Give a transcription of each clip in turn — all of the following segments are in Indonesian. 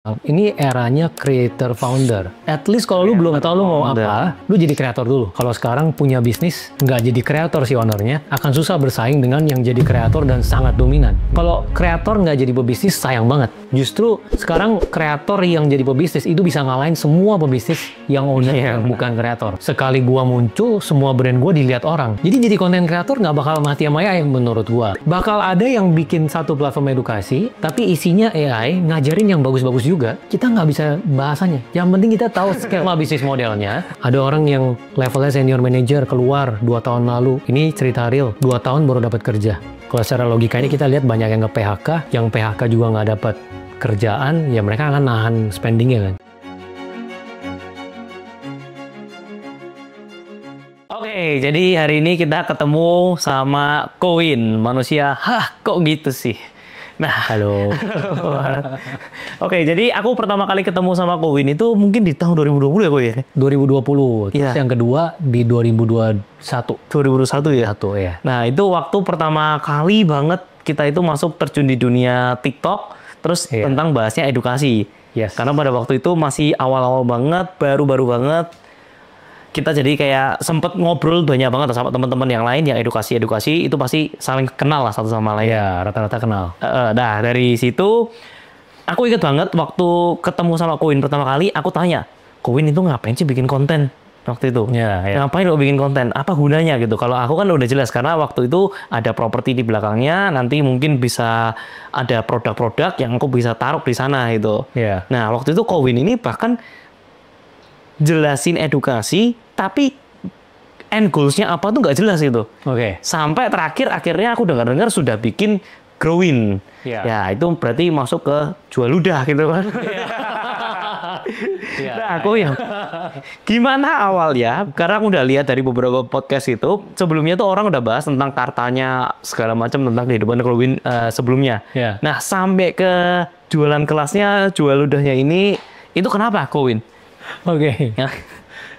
Ini eranya creator founder. At least kalau lu belum tahu lu mau apa, lu jadi kreator dulu. Kalau sekarang punya bisnis, nggak jadi kreator si ownernya, akan susah bersaing dengan yang jadi kreator dan sangat dominan. Kalau kreator nggak jadi pebisnis, sayang banget. Justru sekarang kreator yang jadi pebisnis itu bisa ngalahin semua pebisnis yang owner yang bukan kreator. Sekali gua muncul, semua brand gua dilihat orang. Jadi konten kreator nggak bakal mati sama AI menurut gua. Bakal ada yang bikin satu platform edukasi, tapi isinya AI ngajarin yang bagus-bagus juga. Kita nggak bisa bahasanya. Yang penting kita tahu skema bisnis modelnya. Ada orang yang levelnya senior manager keluar 2 tahun lalu. Ini cerita real. 2 tahun baru dapat kerja. Kalau secara logika ini kita lihat banyak yang nge-PHK, yang PHK juga nggak dapat kerjaan, ya mereka akan nahan spendingnya kan. Oke, jadi hari ini kita ketemu sama Kowin, manusia. Hah, kok gitu sih? Nah, halo. Oke, jadi aku pertama kali ketemu sama Kowin itu mungkin di tahun 2020 ya, Kowin? 2020. Terus yang kedua di 2021. 2021 ya? Satu, ya. Nah, itu waktu pertama kali banget kita itu masuk terjun di dunia TikTok, terus tentang bahasnya edukasi. Yes. Karena pada waktu itu masih awal-awal banget, baru-baru banget. Kita jadi kayak sempet ngobrol banyak banget sama teman-teman yang lain yang edukasi itu pasti saling kenal lah satu sama lain. Ya, rata-rata kenal. Nah, dari situ aku ingat banget waktu ketemu sama Kowin pertama kali, aku tanya, Kowin itu ngapain sih bikin konten waktu itu? Ya. Ngapain lo bikin konten? Apa gunanya gitu? Kalau aku kan udah jelas karena waktu itu ada properti di belakangnya, nanti mungkin bisa ada produk-produk yang aku bisa taruh di sana gitu. Ya. Nah, waktu itu Kowin ini bahkan jelasin edukasi, tapi end goals-nya apa tuh nggak jelas itu. Oke. Sampai terakhir akhirnya aku dengar-dengar sudah bikin Growin. Ya, itu berarti masuk ke jual ludah gitu kan. Nah, aku yang gimana awal ya? Karena aku udah lihat dari beberapa podcast itu, sebelumnya tuh orang udah bahas tentang kartanya segala macam tentang kehidupan Growin sebelumnya. Nah, sampai ke jualan kelasnya, jual ludahnya ini, itu kenapa Kowin? Oke.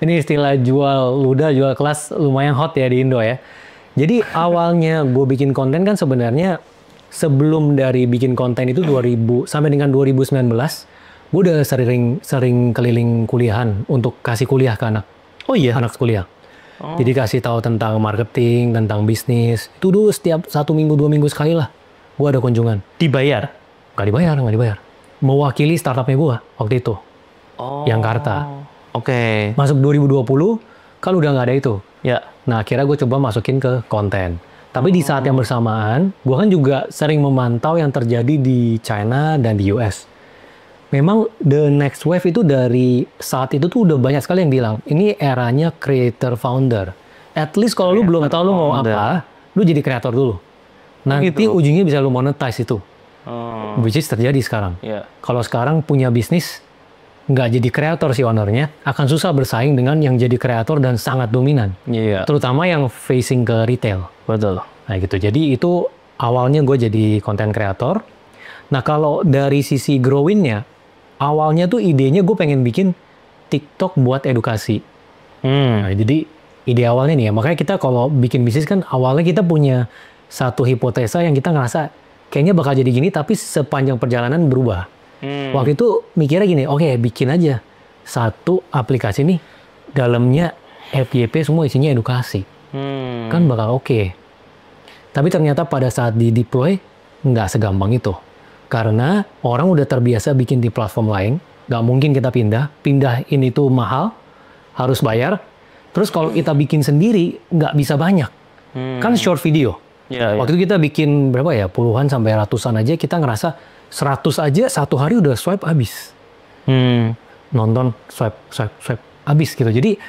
Ini istilah jual ludah, jual kelas lumayan hot ya di Indo ya. Jadi awalnya gue bikin konten kan sebenarnya sebelum dari bikin konten itu 2000 sampai dengan 2019, gue udah sering keliling kuliahan untuk kasih kuliah ke anak. Oh iya, anak kuliah. Oh. Jadi kasih tahu tentang marketing, tentang bisnis. Itu dulu setiap 1 minggu 2 minggu sekali lah gue ada kunjungan. Dibayar? Nggak dibayar. Mewakili startupnya gue waktu itu. Yang Karta. Oke. Masuk 2020, kan udah nggak ada itu. Ya. Nah, akhirnya gue coba masukin ke konten. Tapi di saat yang bersamaan, gue kan juga sering memantau yang terjadi di China dan di US. Memang the next wave itu dari saat itu tuh udah banyak sekali yang bilang, ini eranya creator founder. At least kalau lu belum tahu lu mau apa, lu jadi kreator dulu. Nanti ujungnya bisa lu monetize itu. Which is terjadi sekarang. Kalau sekarang punya bisnis, nggak jadi kreator si ownernya, akan susah bersaing dengan yang jadi kreator dan sangat dominan. Terutama yang facing ke retail. Betul. Nah gitu, jadi itu awalnya gue jadi konten kreator. Nah kalau dari sisi growing-nya, awalnya tuh idenya gue pengen bikin TikTok buat edukasi. Nah, jadi ide awalnya nih ya, makanya kita kalau bikin bisnis kan awalnya kita punya satu hipotesa yang kita ngerasa kayaknya bakal jadi gini, tapi sepanjang perjalanan berubah. Waktu itu mikirnya gini, oke, bikin aja satu aplikasi nih, dalamnya FYP semua isinya edukasi. Kan bakal oke. Tapi ternyata pada saat di-deploy, nggak segampang itu. Karena orang udah terbiasa bikin di platform lain, nggak mungkin kita pindah ini tuh mahal, harus bayar. Terus kalau kita bikin sendiri, nggak bisa banyak. Kan short video. Waktu itu kita bikin berapa ya, puluhan sampai ratusan aja, kita ngerasa 100 aja satu hari udah swipe habis. Nonton swipe habis gitu. Jadi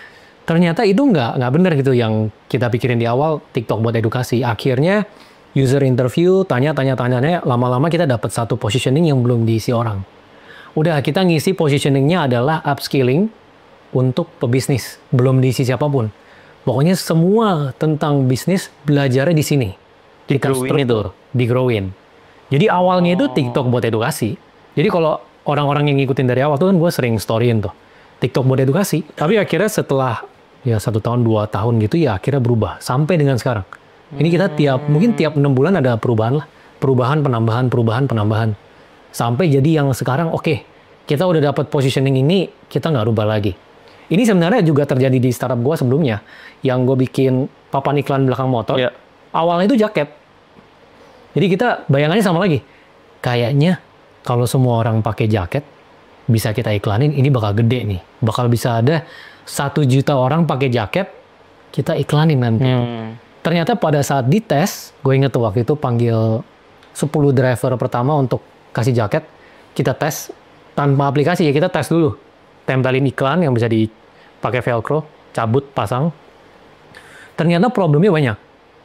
ternyata itu nggak benar gitu yang kita pikirin di awal TikTok buat edukasi. Akhirnya user interview, tanya-tanya, lama-lama kita dapat satu positioning yang belum diisi orang. Udah kita ngisi positioningnya adalah upskilling untuk pebisnis, belum diisi siapapun. Pokoknya semua tentang bisnis belajarnya di sini. Di Growin. Jadi awalnya itu TikTok buat edukasi. Jadi kalau orang-orang yang ngikutin dari awal tuh kan gue sering storyin tuh. TikTok buat edukasi. Tapi akhirnya setelah ya 1 tahun, 2 tahun gitu ya akhirnya berubah. Sampai dengan sekarang. Ini kita mungkin tiap 6 bulan ada perubahan lah. Perubahan, penambahan. Sampai jadi yang sekarang oke. kita udah dapat positioning ini, kita nggak rubah lagi. Ini sebenarnya juga terjadi di startup gue sebelumnya, yang gue bikin papan iklan belakang motor. Yeah. Awalnya itu jaket. Jadi kita bayangannya sama lagi. Kayaknya kalau semua orang pakai jaket, bisa kita iklanin, ini bakal gede nih. Bakal bisa ada 1 juta orang pakai jaket, kita iklanin nanti. Ternyata pada saat dites, gue inget tuh waktu itu panggil 10 driver pertama untuk kasih jaket, kita tes tanpa aplikasi ya, kita tes dulu. Tempelin iklan yang bisa dipakai velcro, cabut, pasang. Ternyata problemnya banyak.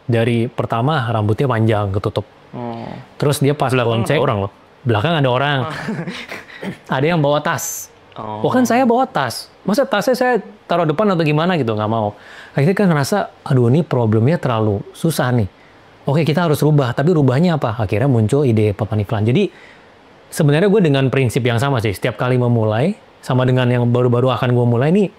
Dari pertama rambutnya panjang, ketutup. Terus dia pas lonceng, orang loh. Belakang ada orang. Ada yang bawa tas. Oh kan saya bawa tas. Masa tasnya saya taruh depan atau gimana gitu, nggak mau. Akhirnya kan ngerasa, aduh ini problemnya terlalu susah nih. Oke kita harus rubah, tapi rubahnya apa? Akhirnya muncul ide papan iklan. Jadi sebenarnya gue dengan prinsip yang sama sih. Setiap kali memulai, sama dengan yang baru-baru akan gue mulai nih,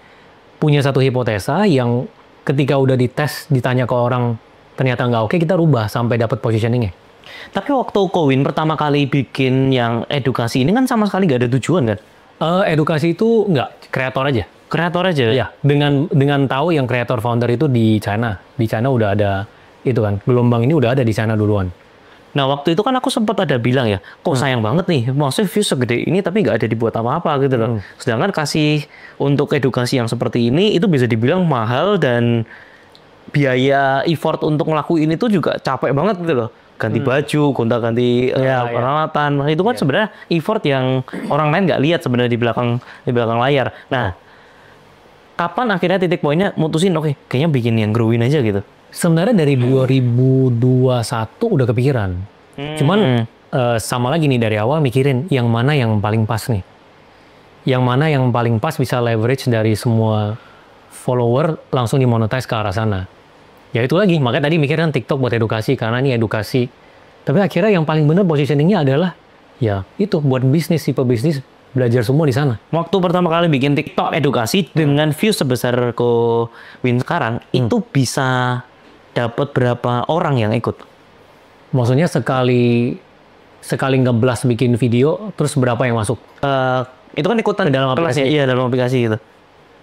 punya satu hipotesa yang ketika udah dites, ditanya ke orang, ternyata nggak oke, kita rubah sampai dapat positioningnya. Tapi waktu Kowin pertama kali bikin yang edukasi ini kan sama sekali nggak ada tujuan kan? Edukasi itu nggak, kreator aja. Kreator aja? Ya, dengan tahu yang kreator founder itu di China. Di China udah ada, itu kan, gelombang ini udah ada di China duluan. Nah waktu itu kan aku sempat ada bilang ya, kok sayang banget nih, maksudnya views segede ini tapi nggak ada dibuat apa-apa gitu loh. Sedangkan kasih untuk edukasi yang seperti ini, itu bisa dibilang mahal dan biaya effort untuk ngelakuin itu juga capek banget gitu loh. Ganti baju, gonta-ganti peralatan, itu kan sebenarnya effort yang orang lain nggak lihat sebenarnya di belakang layar. Nah, kapan akhirnya titik poinnya mutusin, oke, kayaknya bikin yang growin aja gitu? Sebenarnya dari 2021 udah kepikiran. Cuman sama lagi nih dari awal mikirin yang mana yang paling pas nih. Yang mana yang paling pas bisa leverage dari semua follower langsung dimonetize ke arah sana. Ya itu lagi, makanya tadi mikirin TikTok buat edukasi karena ini edukasi. Tapi akhirnya yang paling benar positioningnya adalah ya itu buat bisnis, si pebisnis belajar semua di sana. Waktu pertama kali bikin TikTok edukasi dengan views sebesar Kowin sekarang, itu bisa dapat berapa orang yang ikut? Maksudnya sekali ngeblas bikin video, terus berapa yang masuk? Itu kan ikutan dalam aplikasi. Iya, dalam aplikasi gitu.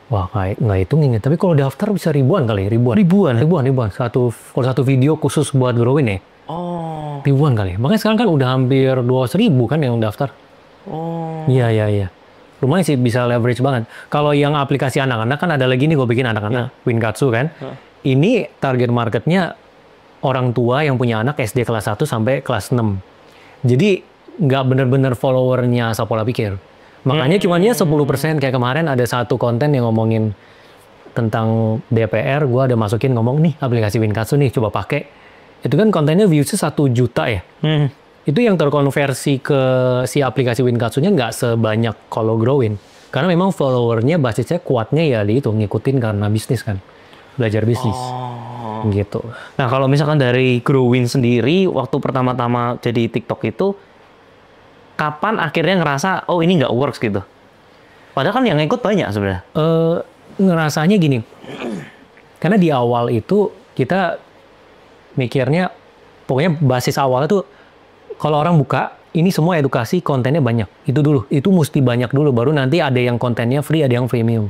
Wah, nggak hitungin ya. Tapi kalau daftar bisa ribuan kali, ribuan. Kalau satu video khusus buat growing ya. Oh. Ribuan kali. Makanya sekarang kan udah hampir 200.000 kan yang daftar. Oh. Iya. Lumayan sih bisa leverage banget. Kalau yang aplikasi anak-anak kan ada lagi nih gue bikin anak-anak. Winkatsu kan. Ini target marketnya orang tua yang punya anak SD kelas 1 sampai kelas 6. Jadi nggak bener-bener followernya asal pola pikir. Makanya cumannya 10%. Kayak kemarin ada satu konten yang ngomongin tentang DPR. Gue ada masukin ngomong nih aplikasi Winkatsu nih coba pakai. Itu kan kontennya viewsnya 1 juta ya. Itu yang terkonversi ke si aplikasi Winkatsu-nya nggak sebanyak kalau Growin. Karena memang followernya basisnya kuatnya ya di itu ngikutin karena bisnis kan. Belajar bisnis. Gitu. Nah kalau misalkan dari Growin sendiri waktu pertama-tama jadi TikTok itu kapan akhirnya ngerasa oh ini nggak works gitu? Padahal kan yang ikut banyak sebenarnya. Ngerasanya gini. Karena di awal itu kita mikirnya pokoknya basis awalnya tuh kalau orang buka, ini semua edukasi, kontennya banyak. Itu dulu. Itu mesti banyak dulu. Baru nanti ada yang kontennya free, ada yang premium.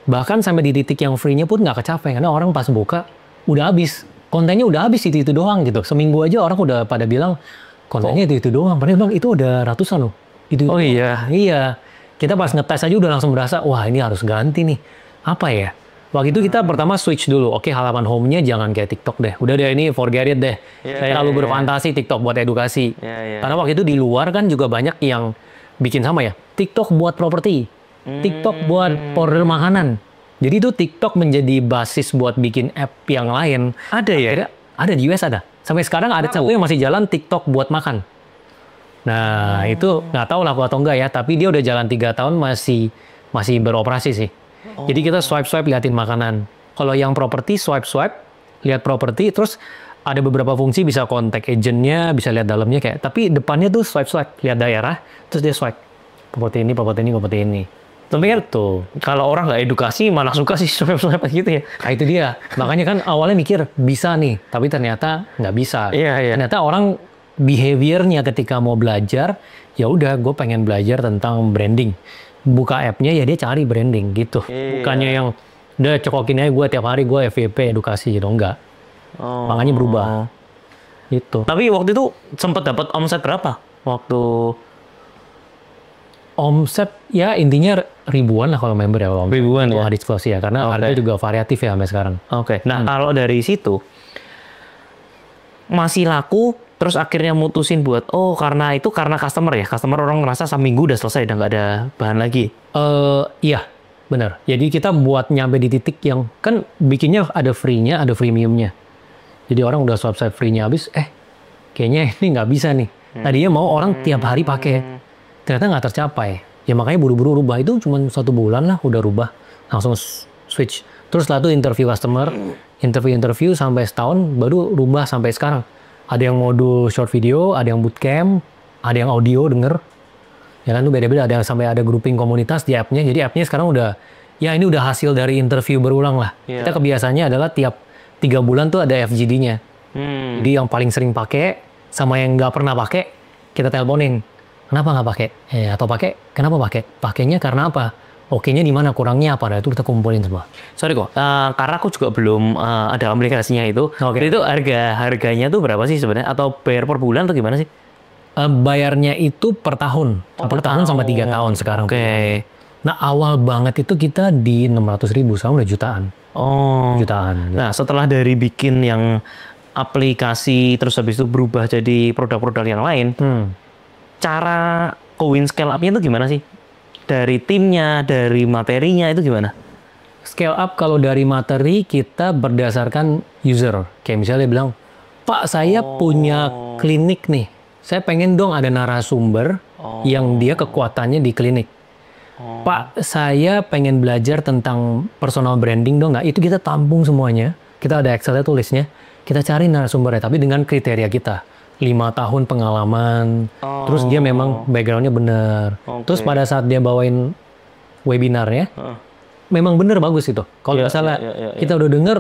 Bahkan sampai di titik yang free-nya pun nggak kecapai. Karena orang pas buka, udah habis. Kontennya udah habis, itu doang gitu. Seminggu aja orang udah pada bilang, kontennya itu doang. Padahal bilang, itu udah ratusan loh. Oh iya? Iya. Kita pas ngetes aja udah langsung berasa, wah ini harus ganti nih. Apa ya? Waktu itu kita pertama switch dulu. Oke, halaman home-nya jangan kayak TikTok deh. Udah deh, ini forget it deh. Saya terlalu berfantasi TikTok buat edukasi. Karena waktu itu di luar kan juga banyak yang bikin sama ya. TikTok buat properti. TikTok buat order makanan. Jadi itu TikTok menjadi basis buat bikin app yang lain. Ada ya? Ada, di US ada. Sampai sekarang ada satu yang masih jalan TikTok buat makan. Nah, itu nggak tahu laku atau enggak ya. Tapi dia udah jalan 3 tahun masih beroperasi sih. Jadi kita swipe liatin makanan. Kalau yang properti swipe lihat properti, terus ada beberapa fungsi bisa kontak agentnya, bisa lihat dalamnya kayak. Tapi depannya tuh swipe lihat daerah, terus dia swipe properti ini. Tapi kan tuh kalau orang nggak edukasi malah suka sih swipe gitu ya. Nah itu dia. Makanya kan awalnya mikir bisa nih, tapi ternyata nggak bisa. Iya. Ternyata orang behaviornya ketika mau belajar, ya udah gue pengen belajar tentang branding. Buka app-nya ya dia cari branding gitu. Bukannya yang udah cokokin aja gue tiap hari gue FYP edukasi gitu, enggak. Makanya berubah. Gitu. Tapi waktu itu sempat dapat omset berapa? Waktu omset ya intinya ribuan lah kalau member ya. Ribuan ya? Disclose ya, karena harganya juga variatif ya sampai sekarang. Oke. Nah kalau dari situ masih laku, terus akhirnya mutusin buat, karena customer ya, customer orang ngerasa seminggu udah selesai, udah nggak ada bahan lagi. Iya, benar. Jadi kita buat nyampe di titik yang, kan bikinnya ada free-nya, ada freemium-nya. Jadi orang udah swipe free-nya habis, kayaknya ini nggak bisa nih. Tadinya mau orang tiap hari pakai, ternyata nggak tercapai. Ya makanya buru-buru rubah, itu cuma 1 bulan lah udah rubah, langsung switch. Terus setelah itu interview customer, interview sampai setahun, baru rubah sampai sekarang. Ada yang modul short video, ada yang bootcamp, ada yang audio denger. Ya kan itu beda-beda, ada yang sampai ada grouping komunitas di app-nya. Jadi app-nya sekarang udah, ya ini udah hasil dari interview berulang lah. Yeah. Kita kebiasaannya adalah tiap 3 bulan tuh ada FGD-nya. Jadi yang paling sering pakai, sama yang nggak pernah pakai, kita teleponin. Kenapa nggak pakai? Atau pakai, kenapa pakai? Pakainya karena apa? Oke-nya di mana, kurangnya apa? Nah, itu kita kumpulin semua. Sorry kok, karena aku juga belum ada aplikasinya itu. Jadi itu harganya tuh berapa sih sebenarnya? Atau bayar per bulan atau gimana sih? Bayarnya itu per tahun. Per tahun sama 3 tahun sekarang. Oke. Nah awal banget itu kita di 600.000, sekarang udah jutaan. Jutaan. Nah setelah dari bikin yang aplikasi, terus habis itu berubah jadi produk-produk yang lain, cara Kowin scale up-nya itu gimana sih? Dari timnya, dari materinya itu gimana? Scale up kalau dari materi kita berdasarkan user. Kayak misalnya dia bilang, Pak saya punya klinik nih. Saya pengen dong ada narasumber yang dia kekuatannya di klinik. Pak saya pengen belajar tentang personal branding dong nggak? Itu kita tampung semuanya. Kita ada Excel-nya tulisnya. Kita cari narasumbernya tapi dengan kriteria kita. 5 tahun pengalaman, terus dia memang background-nya bener. Terus pada saat dia bawain webinarnya, memang bener bagus itu. Kalau misalnya kita udah denger,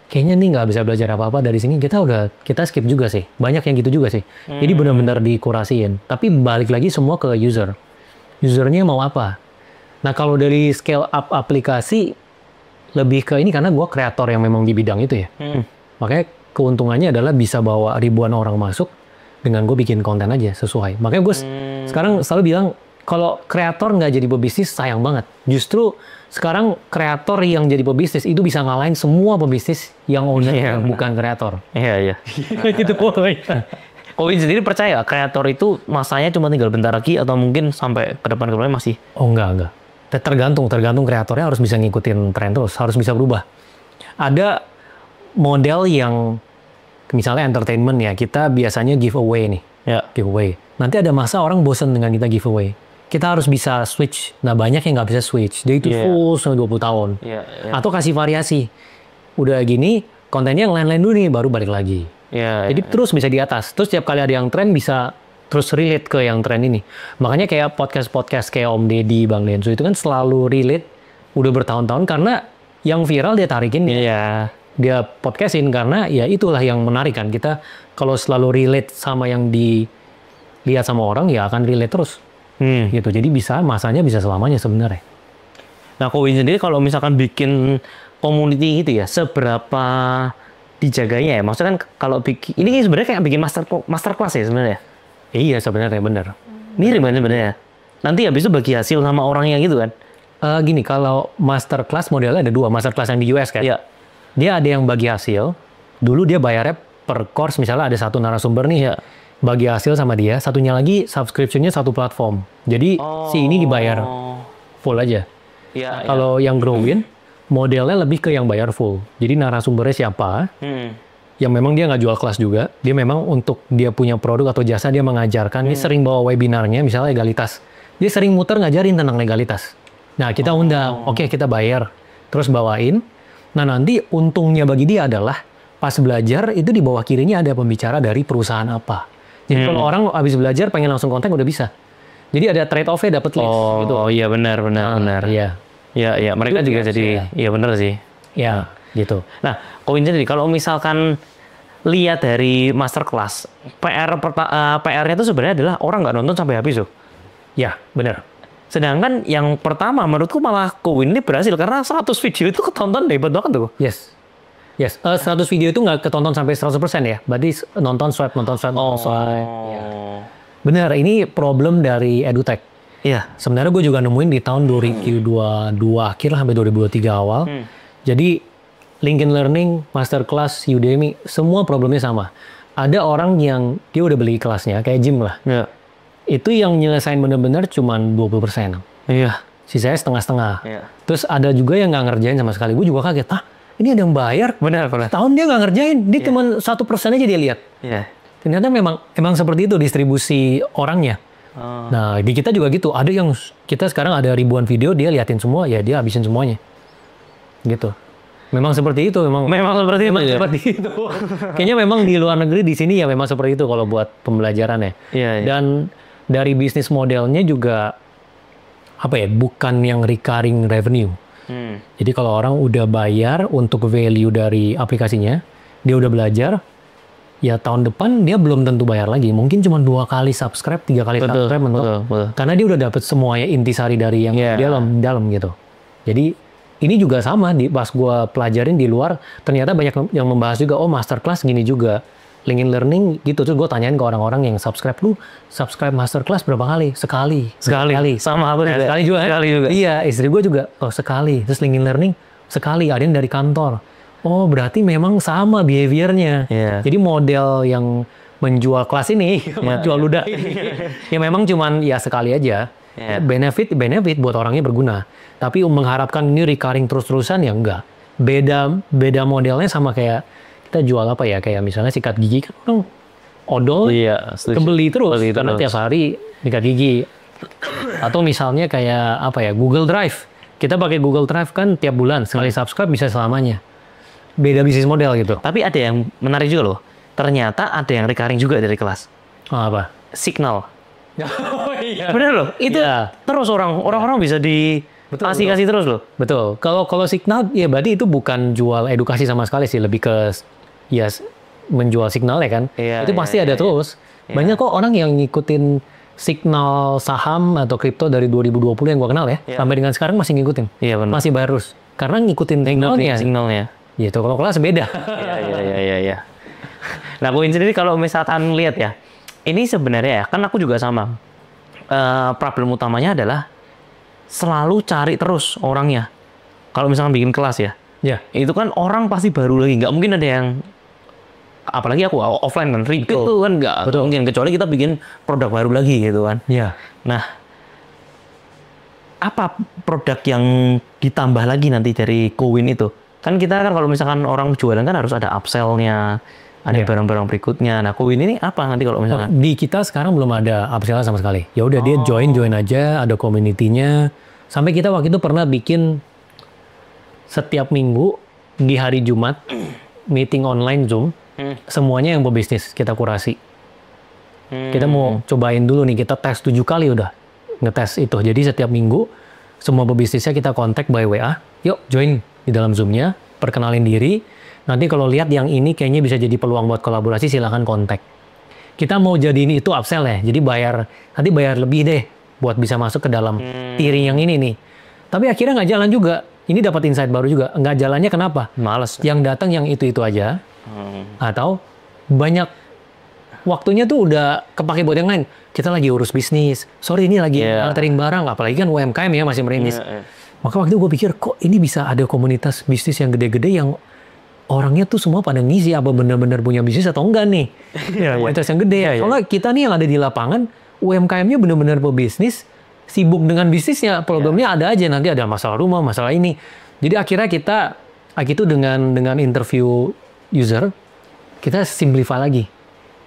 kayaknya nih nggak bisa belajar apa-apa dari sini, kita skip juga sih. Banyak yang gitu juga sih. Jadi benar-benar dikurasiin. Tapi balik lagi semua ke user. Usernya mau apa? Nah kalau dari scale up aplikasi, lebih ke ini karena gue kreator yang memang di bidang itu ya. Makanya keuntungannya adalah bisa bawa ribuan orang masuk, dengan gue bikin konten aja sesuai. Makanya gue sekarang selalu bilang, kalau kreator nggak jadi pebisnis, sayang banget. Justru sekarang kreator yang jadi pebisnis itu bisa ngalahin semua pebisnis yang owner bukan kreator. Iya. Gitu pokoknya. Kowin sendiri percaya kreator itu masanya cuma tinggal bentar lagi atau mungkin sampai ke depan-depannya masih? Oh enggak. Tergantung kreatornya harus bisa ngikutin tren terus, harus bisa berubah. Ada model yang misalnya entertainment ya, kita biasanya giveaway nih. Giveaway. Nanti ada masa orang bosen dengan kita giveaway. Kita harus bisa switch. Nah banyak yang nggak bisa switch. Jadi itu full selama 20 tahun. Atau kasih variasi. Udah gini, kontennya yang lain-lain dulu nih, baru balik lagi. Jadi terus bisa di atas. Terus tiap kali ada yang tren bisa terus relate ke yang tren ini. Makanya kayak podcast-podcast kayak Om Deddy, Bang Densu itu kan selalu relate. Udah bertahun-tahun karena yang viral dia tarikin. Dia podcastin karena ya itulah yang menarik kan. Kita kalau selalu relate sama yang dilihat sama orang ya akan relate terus. Gitu. Jadi masanya bisa selamanya sebenarnya. Nah, Kowin sendiri kalau misalkan bikin community gitu ya, seberapa dijaganya ya? Maksudnya kan kalau bikin, ini sebenarnya kayak bikin masterclass ya sebenarnya? Iya sebenarnya bener. Mirip kan sebenarnya. Nanti habis itu bagi hasil sama orangnya gitu kan? Gini, kalau masterclass modelnya ada 2. Masterclass yang di US kan? Iya. Dia ada yang bagi hasil, dulu dia bayarnya per course, misalnya ada 1 narasumber nih, bagi hasil sama dia, satunya lagi subscription-nya 1 platform. Jadi si ini dibayar full aja. Kalau yang Growin, modelnya lebih ke yang bayar full. Jadi narasumbernya siapa, yang memang dia nggak jual kelas juga, dia memang untuk dia punya produk atau jasa, dia mengajarkan, dia sering bawa webinarnya, misalnya legalitas. Dia sering muter ngajarin tentang legalitas. Nah kita undang, oke, kita bayar, terus bawain. Nah nanti untungnya bagi dia adalah pas belajar itu di bawah kirinya ada pembicara dari perusahaan apa. Jadi kalau orang habis belajar pengen langsung kontak udah bisa. Jadi ada trade off-nya dapat list. Gitu. Iya benar. Iya mereka itu juga jadi iya benar sih. Ya gitu. Nah Kowin jadi kalau misalkan lihat dari masterclass, PR-nya itu sebenarnya adalah orang nggak nonton sampai habis tuh. Ya, benar. Sedangkan yang pertama menurutku malah Kowin ini berhasil karena 100 video itu ketonton hebat banget tuh. Yes. 100 video itu nggak ketonton sampai 100% ya. Berarti nonton swipe. Ya. Benar, ini problem dari edutech. Iya. Sebenarnya gue juga nemuin di tahun 2022 akhir sampai 2023 awal. Jadi LinkedIn Learning, Masterclass, Udemy, semua problemnya sama. Ada orang yang dia udah beli kelasnya, kayak gym lah. Iya. Itu yang nyelesain bener-bener cuma 20%. Iya. Sisanya setengah-setengah. Iya. Terus ada juga yang nggak ngerjain sama sekali. Gue juga kaget, ini ada yang bayar. Benar. Tahun dia nggak ngerjain, dia cuma 1% aja dia lihat. Iya. Ternyata emang seperti itu distribusi orangnya. Nah, di kita juga gitu. Ada yang kita sekarang ada ribuan video, dia liatin semua, ya dia habisin semuanya. Gitu. Memang seperti itu, memang seperti itu. Seperti itu. Kayaknya memang di luar negeri, di sini ya memang seperti itu kalau buat pembelajaran ya. Iya. Dan dari bisnis modelnya juga bukan yang recurring revenue. Jadi kalau orang udah bayar untuk value dari aplikasinya, dia udah belajar, ya tahun depan dia belum tentu bayar lagi. Mungkin cuma 2 kali subscribe, 3 kali subscribe mentok. Karena dia udah dapet semuanya intisari dari yang dalam gitu. Jadi ini juga sama, pas gue pelajarin di luar, ternyata banyak yang membahas juga, masterclass gini juga. LinkedIn Learning gitu. Terus gue tanyain ke orang-orang yang subscribe, lu subscribe masterclass berapa kali? Sekali. Sama aku juga. Sekali juga. Iya, istri gue juga, sekali. Terus LinkedIn Learning, sekali. Ada yang dari kantor. Oh, berarti memang sama behaviornya. Jadi model yang menjual kelas ini, menjual ludah ini, ya memang cuman sekali aja. Benefit buat orangnya berguna. Tapi mengharapkan ini recurring terus-terusan ya enggak. Beda modelnya sama kayak kita jual kayak misalnya sikat gigi kan orang odol kebeli terus karena tiap hari sikat gigi. Atau misalnya kayak Google Drive. Kita pakai Google Drive kan tiap bulan sekali subscribe bisa selamanya. Beda bisnis model gitu. Tapi ada yang menarik juga loh. Ternyata ada yang recurring juga dari kelas. Apa? Signal. Iya. Bener loh. Itu terus orang-orang bisa kasih terus loh. Betul. Kalau Signal ya berarti itu bukan jual edukasi sama sekali sih, lebih ke menjual signal ya kan. Itu pasti ada terus. Banyak kok orang yang ngikutin signal saham atau kripto dari 2020 yang gua kenal ya. Sampai dengan sekarang masih ngikutin. Iya benar. Masih bayar terus. Karena ngikutin signalnya. Gitu. Kalau kelas beda. Iya. Nah, Kowin sendiri kalau misalkan lihat ya, ini sebenarnya kan aku juga sama. Problem utamanya adalah selalu cari terus orangnya. Kalau misalkan bikin kelas ya, itu kan orang pasti baru lagi. Nggak mungkin ada yang, apalagi aku offline kan, repeat tuh kan nggak mungkin. Kecuali kita bikin produk baru lagi gitu kan. Nah, apa produk yang ditambah lagi nanti dari Kowin itu? Kan kita kan kalau misalkan orang jualan kan harus ada upsell-nya, ada barang-barang berikutnya. Nah, Kowin ini apa nanti kalau misalkan? Di kita sekarang belum ada upsell sama sekali. Ya udah dia join aja, ada community-nya. Sampai kita waktu itu pernah bikin setiap minggu di hari Jumat meeting online Zoom, semuanya yang berbisnis kita kurasi. Kita mau cobain dulu nih, kita tes 7 kali udah ngetes itu. Jadi setiap minggu semua pebisnisnya kita kontak by WA, yuk join di dalam Zoom-nya, perkenalin diri. Nanti kalau lihat yang ini kayaknya bisa jadi peluang buat kolaborasi, silakan kontak. Kita mau jadiin itu upsell ya, jadi nanti bayar lebih deh buat bisa masuk ke dalam tiering yang ini nih. Tapi akhirnya nggak jalan juga. Ini dapat insight baru juga. Nggak jalannya kenapa? Males. Yang datang yang itu aja. Atau banyak waktunya tuh udah kepake buat yang lain. Kita lagi urus bisnis. Sorry ini lagi altering barang. Apalagi kan UMKM ya masih merintis. Maka waktu itu gue pikir kok ini bisa ada komunitas bisnis yang gede-gede yang orangnya tuh semua pada ngisi apa benar-benar punya bisnis atau enggak nih. Komunitas yang gede ya. Soalnya kita nih yang ada di lapangan UMKM-nya benar-benar pebisnis, sibuk dengan bisnisnya, problemnya ada aja, nanti ada masalah rumah, masalah ini. Jadi akhirnya kita itu dengan interview user, kita simplify lagi.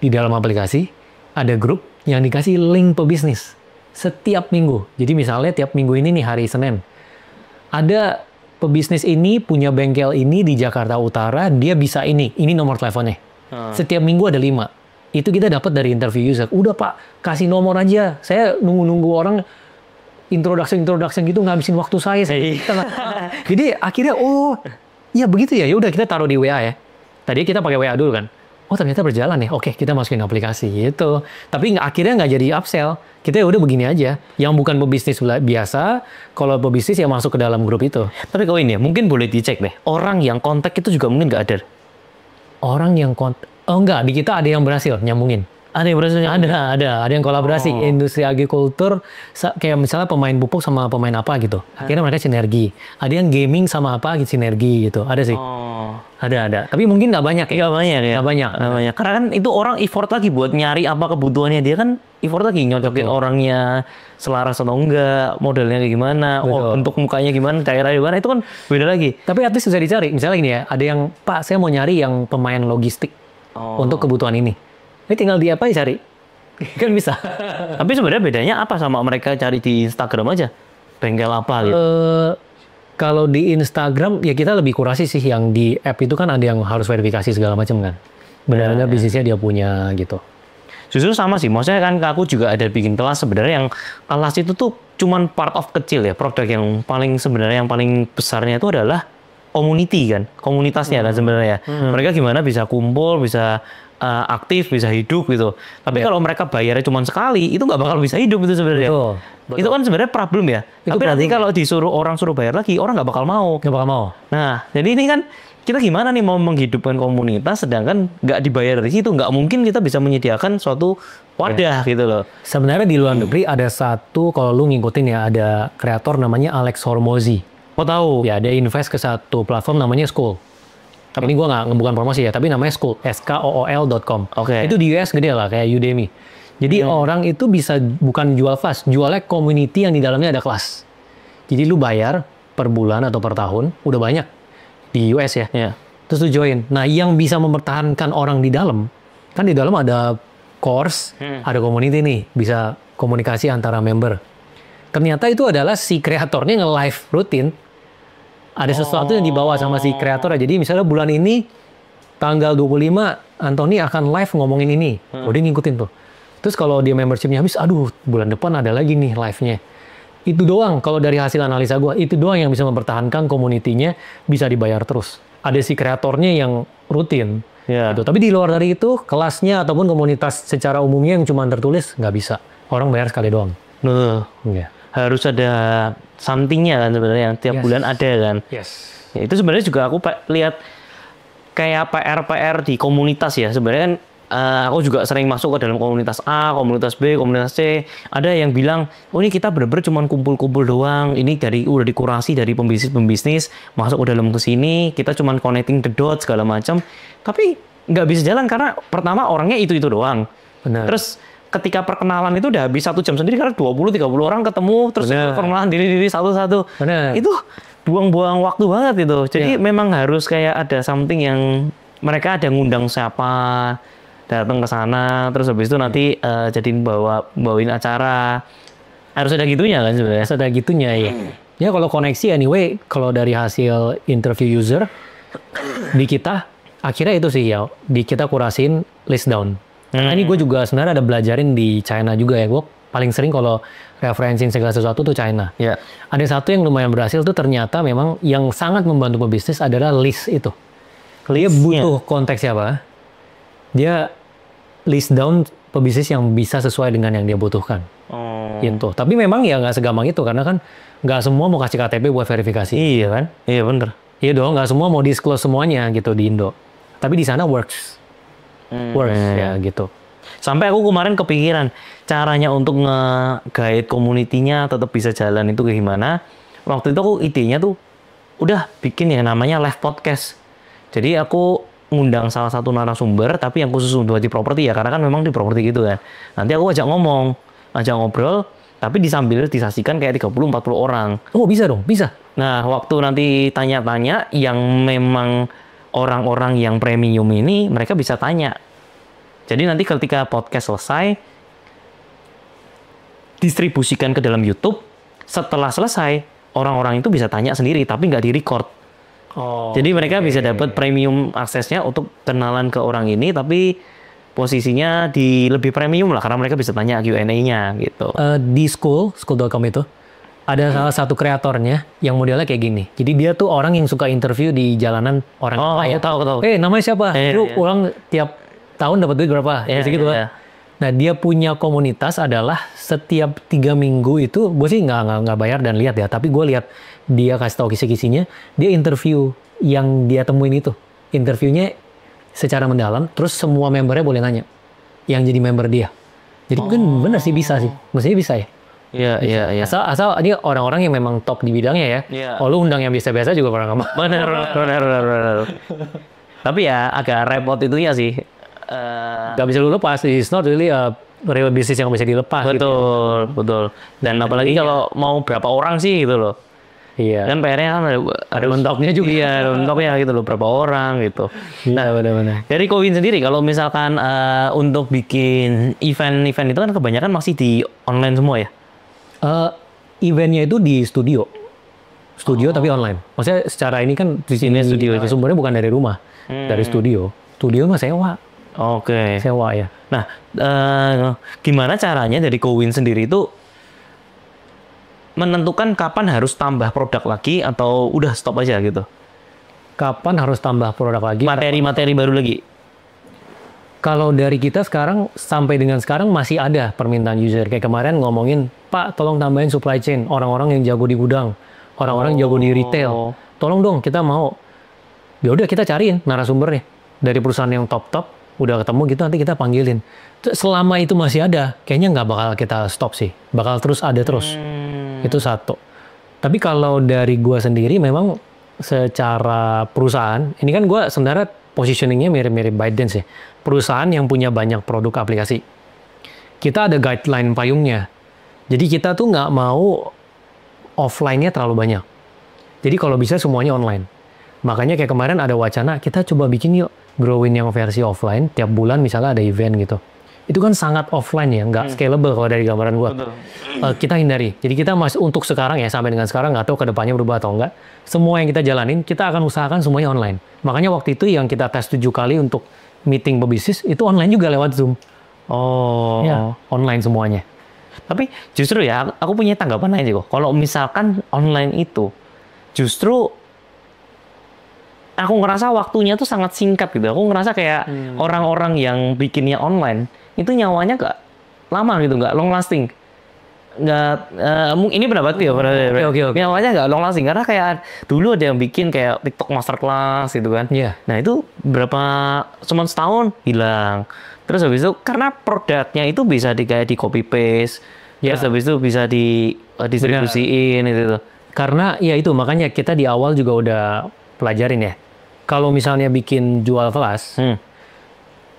Di dalam aplikasi ada grup yang dikasih link pebisnis setiap minggu. Jadi misalnya tiap minggu ini nih hari Senin, ada pebisnis ini punya bengkel ini di Jakarta Utara, dia bisa ini nomor teleponnya. Setiap minggu ada 5. Itu kita dapat dari interview user. Udah Pak, kasih nomor aja. Saya nunggu orang introduction gitu ngabisin waktu saya. Jadi akhirnya ya begitu ya. Ya udah kita taruh di WA ya. Tadi kita pakai WA dulu kan. oh ternyata berjalan ya, oke kita masukin aplikasi gitu. Tapi akhirnya nggak jadi upsell, kita ya udah begini aja. Yang bukan pebisnis biasa, kalau pebisnis ya masuk ke dalam grup itu. Tapi kalau ini ya, mungkin boleh dicek deh, orang yang kontak itu juga mungkin nggak ada. Orang yang kontak, oh enggak, di kita ada yang berhasil nyambungin. Ada yang berhasil nyambungin? Ada yang kolaborasi. Industri agrikultur, kayak misalnya pemain pupuk sama pemain apa gitu. Akhirnya mereka sinergi. Ada yang gaming sama apa gitu, sinergi gitu. Ada sih. Ada. Tapi mungkin nggak banyak ya. Nggak banyak ya? Nggak banyak. Karena kan itu orang effort lagi buat nyari apa kebutuhannya. Dia kan effort lagi nyocokin orangnya selaras atau enggak, modelnya kayak gimana, bentuk mukanya gimana, daerah gimana, itu kan beda lagi. Tapi at least bisa dicari. Misalnya gini ya, ada yang, Pak saya mau nyari yang pemain logistik untuk kebutuhan ini. Ini tinggal di apa ya cari? Kan bisa. Tapi sebenarnya bedanya apa sama mereka cari di Instagram aja? Bengkel apa gitu? Kalau di Instagram ya kita lebih kurasi sih, yang di app itu kan ada yang harus verifikasi segala macam kan. Benar-benar bisnisnya dia punya gitu. Justru sama sih, maksudnya kan aku juga ada bikin kelas sebenarnya, yang kelas itu tuh cuman part of kecil ya, produk yang paling sebenarnya yang paling besarnya itu adalah community kan, komunitasnya kan sebenarnya. Mereka gimana bisa kumpul, bisa aktif, bisa hidup gitu. Tapi kalau mereka bayarnya cuma sekali, itu nggak bakal bisa hidup itu sebenarnya. Betul. Itu kan sebenarnya problem ya. Tapi nanti kalau disuruh orang suruh bayar lagi, orang nggak bakal mau. Nggak bakal mau. Nah, jadi ini kan kita gimana nih mau menghidupkan komunitas, sedangkan nggak dibayar dari situ. Nggak mungkin kita bisa menyediakan suatu wadah gitu loh. Sebenarnya di luar negeri ada satu, kalau lu ngikutin ya, ada kreator namanya Alex Hormozi. Oh tahu. Ya, dia invest ke satu platform namanya Skool. Ini gue nggak bukan promosi ya, tapi namanya Skool, skool.com. Itu di US gede lah, kayak Udemy. Jadi orang itu bisa bukan jual kelas, jualnya community yang di dalamnya ada kelas. Jadi lu bayar per bulan atau per tahun, udah banyak di US ya. Terus lu join. Nah, yang bisa mempertahankan orang di dalam, kan di dalam ada course, ada community nih, bisa komunikasi antara member. Ternyata itu adalah si kreatornya nge-live rutin. Ada sesuatu yang dibawa sama si kreator. Jadi misalnya bulan ini tanggal 25 Anthony akan live ngomongin ini. Dia ngikutin tuh. Terus kalau dia membershipnya habis, aduh bulan depan ada lagi nih live-nya. Itu doang, kalau dari hasil analisa gue, itu doang yang bisa mempertahankan komunitinya bisa dibayar terus. Ada si kreatornya yang rutin. Gitu. Tapi di luar dari itu, kelasnya ataupun komunitas secara umumnya yang cuma tertulis, nggak bisa. Orang bayar sekali doang. Harus ada something-nya kan sebenarnya, yang tiap bulan ada kan. Ya, itu sebenarnya juga aku lihat kayak PR di komunitas ya. Sebenarnya kan aku juga sering masuk ke dalam komunitas A, komunitas B, komunitas C. Ada yang bilang, oh ini kita bener-bener cuma kumpul-kumpul doang. Ini udah dikurasi dari pembisnis masuk ke dalam ke sini. Kita cuma connecting the dots segala macam. Tapi nggak bisa jalan karena pertama orangnya itu doang. Benar. Terus ketika perkenalan itu udah habis 1 jam sendiri karena 20-30 orang ketemu terus perkenalan diri satu-satu. Itu buang-buang waktu banget itu. Jadi memang harus kayak ada something yang mereka ada ngundang siapa, datang ke sana, terus habis itu nanti jadiin bawain acara. Harus ada gitunya kan sebenarnya. Harus ada gitunya ya. Ya kalau koneksi anyway, kalau dari hasil interview user di kita akhirnya itu sih ya, di kita kurasin list down. Nah, ini gue juga sebenarnya ada belajarin di China juga ya. Gue paling sering kalau referensiin segala sesuatu tuh China. Ada satu yang lumayan berhasil tuh, ternyata memang yang sangat membantu pebisnis adalah list itu. Dia butuh konteks siapa, dia list down pebisnis yang bisa sesuai dengan yang dia butuhkan. Gitu. Tapi memang ya nggak segampang itu, karena kan nggak semua mau kasih KTP buat verifikasi. Iya kan? Iya bener. Iya dong, nggak semua mau disclose semuanya gitu di Indo. Tapi di sana works ya gitu. Sampai aku kemarin kepikiran caranya untuk nge-guide community-nya tetap bisa jalan itu kayak gimana. Waktu itu aku idenya tuh udah bikin yang namanya live podcast. Jadi aku ngundang salah satu narasumber tapi yang khusus untuk di properti ya, karena kan memang di properti gitu kan. Nanti aku ajak ngobrol, tapi disambil disaksikan kayak 30-40 orang. Oh bisa dong, bisa. Nah waktu nanti tanya-tanya yang memang orang-orang yang premium ini, mereka bisa tanya. Jadi nanti ketika podcast selesai, distribusikan ke dalam YouTube. Setelah selesai, orang-orang itu bisa tanya sendiri, tapi nggak di-record. Jadi mereka bisa dapat premium aksesnya untuk kenalan ke orang ini, tapi posisinya di lebih premium lah, karena mereka bisa tanya Q&A-nya gitu. Di school.com itu, ada salah satu kreatornya yang modelnya kayak gini. Jadi dia tuh orang yang suka interview di jalanan orang kaya. Tahu. Namanya siapa? Orang tiap tahun dapat duit berapa, segitu lah. Nah, dia punya komunitas adalah setiap 3 minggu itu, gue sih nggak bayar dan lihat ya, tapi gue lihat dia kasih tahu kisi-kisinya, dia interview yang dia temuin itu. Interviewnya secara mendalam, terus semua membernya boleh nanya yang jadi member dia. Jadi mungkin bener sih bisa sih, mestinya bisa ya. Iya. Asal ini orang-orang yang memang top di bidangnya ya. Oh, lu undang yang biasa-biasa juga pernah nggak? Bener. Tapi ya agak repot itu ya sih. Gak bisa lu lepas, it's not really a real business yang bisa dilepas. Betul. Dan apalagi kalau mau berapa orang sih gitu loh. Iya. Kan PR-nya kan ada mentoknya juga. Iya, ada mentoknya gitu loh, berapa orang gitu. Nah, benar-benar. Dari Kowin sendiri, kalau misalkan untuk bikin event-event itu kan kebanyakan masih di online semua ya? Eventnya itu di studio. Tapi online. Maksudnya secara ini kan di sini studio, sumbernya bukan dari rumah. Dari studio. Studio mah sewa. Oke. Sewa ya. Nah, gimana caranya dari Kowin sendiri itu menentukan kapan harus tambah produk lagi atau udah stop aja gitu? Kapan harus tambah produk lagi? Materi-materi baru lagi? Kalau dari kita sekarang, sampai dengan sekarang masih ada permintaan user. Kayak kemarin ngomongin, Pak, tolong tambahin supply chain. Orang-orang yang jago di gudang. Orang-orang yang jago di retail. Tolong dong, kita mau. Ya udah kita cariin narasumbernya. Dari perusahaan yang top-top, udah ketemu gitu nanti kita panggilin. Selama itu masih ada, kayaknya nggak bakal kita stop sih. Bakal terus ada terus. Itu satu. Tapi kalau dari gua sendiri memang secara perusahaan, ini kan gua sebenarnya positioningnya mirip-mirip ByteDance ya. Perusahaan yang punya banyak produk aplikasi. Kita ada guideline payungnya. Jadi kita tuh nggak mau offline-nya terlalu banyak. Jadi kalau bisa semuanya online. Makanya kayak kemarin ada wacana, kita coba bikin yuk Growin yang versi offline, tiap bulan misalnya ada event gitu. Itu kan sangat offline ya, nggak scalable kalau dari gambaran gua. Kita hindari. Jadi kita masih untuk sekarang ya, sampai dengan sekarang nggak tahu ke depannya berubah atau enggak. Semua yang kita jalanin, kita akan usahakan semuanya online. Makanya waktu itu yang kita tes 7 kali untuk meeting pebisnis, itu online juga lewat Zoom. Ya, online semuanya. Tapi justru ya, aku punya tanggapan aja kok. Kalau misalkan online itu, justru aku ngerasa waktunya tuh sangat singkat gitu. Aku ngerasa kayak orang-orang yang bikinnya online, itu nyawanya nggak lama gitu, nggak long lasting. Nggak, ini pendapat ya. Oke. Nyawanya nggak long lasting. Karena kayak dulu ada yang bikin kayak TikTok Masterclass gitu kan. Iya. Nah itu cuma setahun hilang. Terus habis itu karena produknya itu bisa kayak di copy paste. Terus habis itu bisa distribusiin gitu. Karena ya itu makanya kita di awal juga udah pelajarin ya. Kalau misalnya bikin jual kelas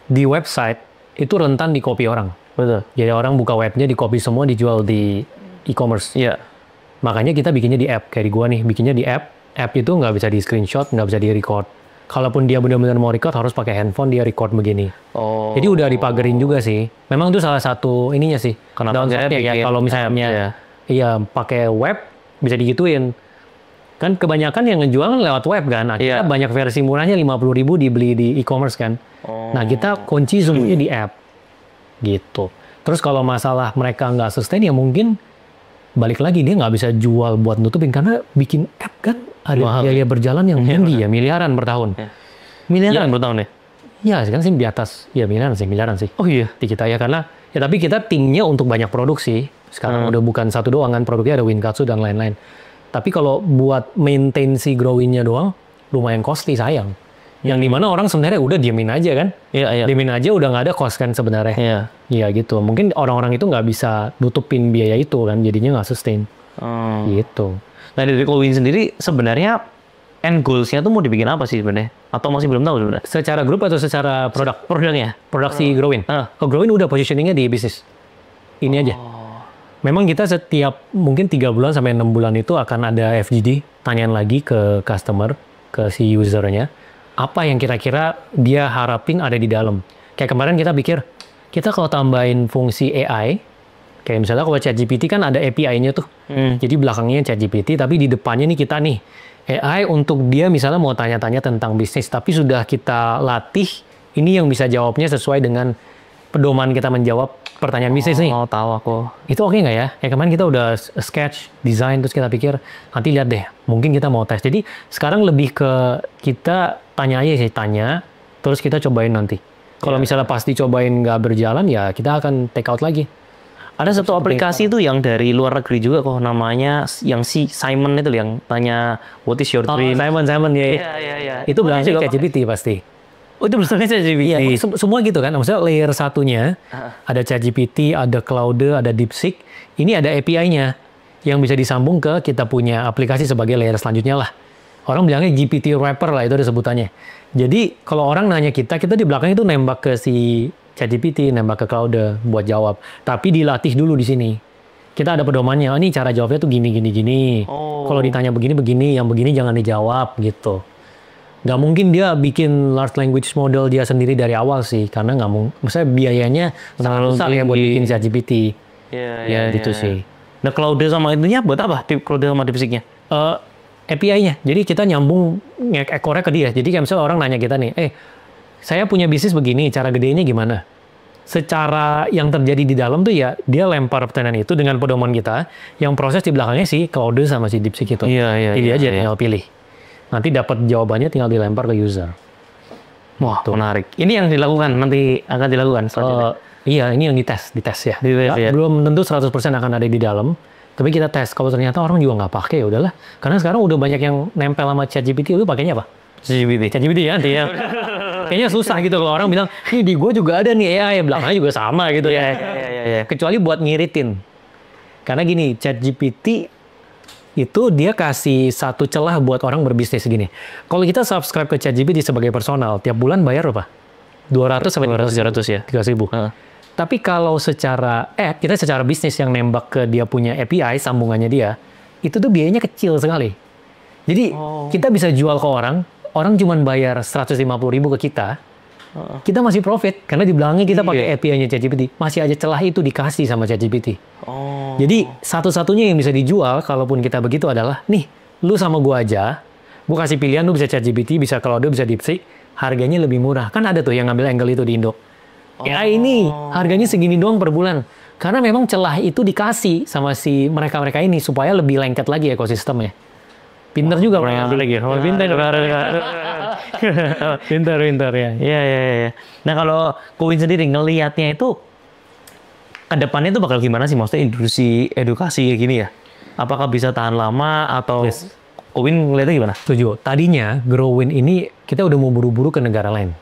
di website itu rentan di copy orang. Betul. Jadi orang buka webnya di copy semua dijual di e-commerce. Iya. Makanya kita bikinnya di app kayak di gua nih, bikinnya di app. App itu nggak bisa di screenshot, nggak bisa di record. Kalaupun dia benar-benar mau record harus pakai handphone, dia record begini. Jadi udah dipagerin juga sih. Memang itu salah satu ininya sih. Downside-nya ya kalau misalnya pakai web bisa digituin. Kan kebanyakan yang ngejual lewat web kan. Akhirnya banyak versi murahnya 50.000 dibeli di e-commerce kan. Nah kita kunci semuanya di app. Gitu. Terus kalau masalah mereka nggak sustain ya mungkin balik lagi dia nggak bisa jual buat nutupin. Karena bikin app kan ada biaya berjalan yang tinggi ya. Miliaran per tahun. Miliaran per tahun ya? Ya kan sih di atas. Ya miliaran sih. Oh iya. Di kita ya karena. Ya tapi kita timnya untuk banyak produksi. Sekarang udah bukan satu doang kan. Produknya ada Winkatsu dan lain-lain. Tapi kalau buat maintain si growing-nya doang, lumayan costly sayang. Yang dimana orang sebenarnya udah diemin aja kan? Iya. Diemin aja udah nggak ada cost kan sebenarnya. Iya gitu. Mungkin orang-orang itu nggak bisa nutupin biaya itu kan, jadinya nggak sustain. Gitu. Nah dari Kowin sendiri sebenarnya end goals-nya tuh mau dibikin apa sih sebenarnya? Atau masih belum tahu sebenarnya? Secara grup atau secara produk? Produknya. Produk si Growin. Kalau Growin udah positioningnya di bisnis. Ini aja. Memang kita setiap mungkin 3 bulan sampai 6 bulan itu akan ada FGD, tanyain lagi ke customer, ke si usernya, apa yang kira-kira dia harapin ada di dalam. Kayak kemarin kita pikir, kita kalau tambahin fungsi AI, kayak misalnya kalau ChatGPT kan ada API-nya tuh. Jadi belakangnya ChatGPT, tapi di depannya nih kita nih, AI untuk dia misalnya mau tanya-tanya tentang bisnis, tapi sudah kita latih, ini yang bisa jawabnya sesuai dengan pedoman kita menjawab pertanyaan bisnis nih. Mau tahu aku. Itu oke nggak ya? Ya kemarin kita udah sketch, desain, terus kita pikir nanti lihat deh, mungkin kita mau tes. Jadi sekarang lebih ke kita tanya aja sih, terus kita cobain nanti. Kalau misalnya pas dicobain nggak berjalan, ya kita akan take out lagi. Ada satu aplikasi itu yang dari luar negeri juga kok, namanya yang si Simon itu yang tanya what is your dream. Simon ya. Iya. Itu belakangnya ChatGPT pasti. Oh, itu belakangnya ChatGPT. Iya, semua gitu kan. Maksudnya layer satunya ada ChatGPT, ada Claude, ada DeepSeek. Ini ada API-nya yang bisa disambung ke kita punya aplikasi sebagai layer selanjutnya lah. Orang bilangnya GPT wrapper lah, itu ada sebutannya. Jadi kalau orang nanya kita di belakang itu nembak ke si ChatGPT, nembak ke Claude buat jawab. Tapi dilatih dulu di sini. Kita ada pedomannya. Oh, ini cara jawabnya tuh gini. Kalau ditanya begini, yang begini jangan dijawab gitu. Nggak mungkin dia bikin large language model dia sendiri dari awal sih, karena nggak mungkin. Maksudnya biayanya sangat besar ya buat bikin ChatGPT. Iya, gitu sih. Nah, Claude sama itunya buat apa? Claude sama DeepSeek-nya? API-nya. Jadi kita nyambung ekornya ke dia. Jadi kayak misalnya orang nanya kita nih, saya punya bisnis begini, cara gedenya gimana? Secara yang terjadi di dalam tuh ya, dia lempar pertanyaan itu dengan pedoman kita, yang proses di belakangnya si Claude sama si DeepSeek itu. Iya. Jadi aja tinggal pilih. Nanti dapat jawabannya tinggal dilempar ke user. Wah, menarik. Ini yang dilakukan, nanti akan dilakukan selanjutnya. Iya, ini yang dites ya. Belum tentu 100% akan ada di dalam, tapi kita tes. Kalau ternyata orang juga nggak pakai, ya udahlah. Karena sekarang udah banyak yang nempel sama ChatGPT, itu pakainya apa? ChatGPT ya, nanti ya. Kayaknya susah gitu kalau orang bilang, nih di gue juga ada nih AI, belakangnya juga sama gitu ya. Kecuali buat ngiritin. Karena gini, ChatGPT itu dia kasih satu celah buat orang berbisnis gini. Kalau kita subscribe ke ChatGPT sebagai personal, tiap bulan bayar apa? 200 sampai 300 ya? 3.000. Tapi kalau secara kita secara bisnis yang nembak ke dia punya API, sambungannya dia, itu tuh biayanya kecil sekali. Jadi kita bisa jual ke orang cuma bayar 150.000 ke kita masih profit karena di belakangnya kita pakai API-nya ChatGPT, masih aja celah itu dikasih sama ChatGPT. Jadi satu-satunya yang bisa dijual kalaupun kita begitu adalah nih, lu sama gua aja, gua kasih pilihan, lu bisa ChatGPT, bisa Claude, bisa DeepSeek, harganya lebih murah. Kan ada tuh yang ngambil angle itu di Indo. Ini harganya segini doang per bulan. Karena memang celah itu dikasih sama si mereka-mereka ini supaya lebih lengket lagi ekosistemnya. Pinter juga mereka ngambil lagi. Pinter ya. Iya. Nah, kalau Kowin sendiri ngelihatnya itu ke depannya itu bakal gimana sih? Maksudnya industri edukasi kayak gini ya? Apakah bisa tahan lama atau Kowin ngelihatnya gimana? Setuju. Tadinya Growin ini kita udah mau buru-buru ke negara lain.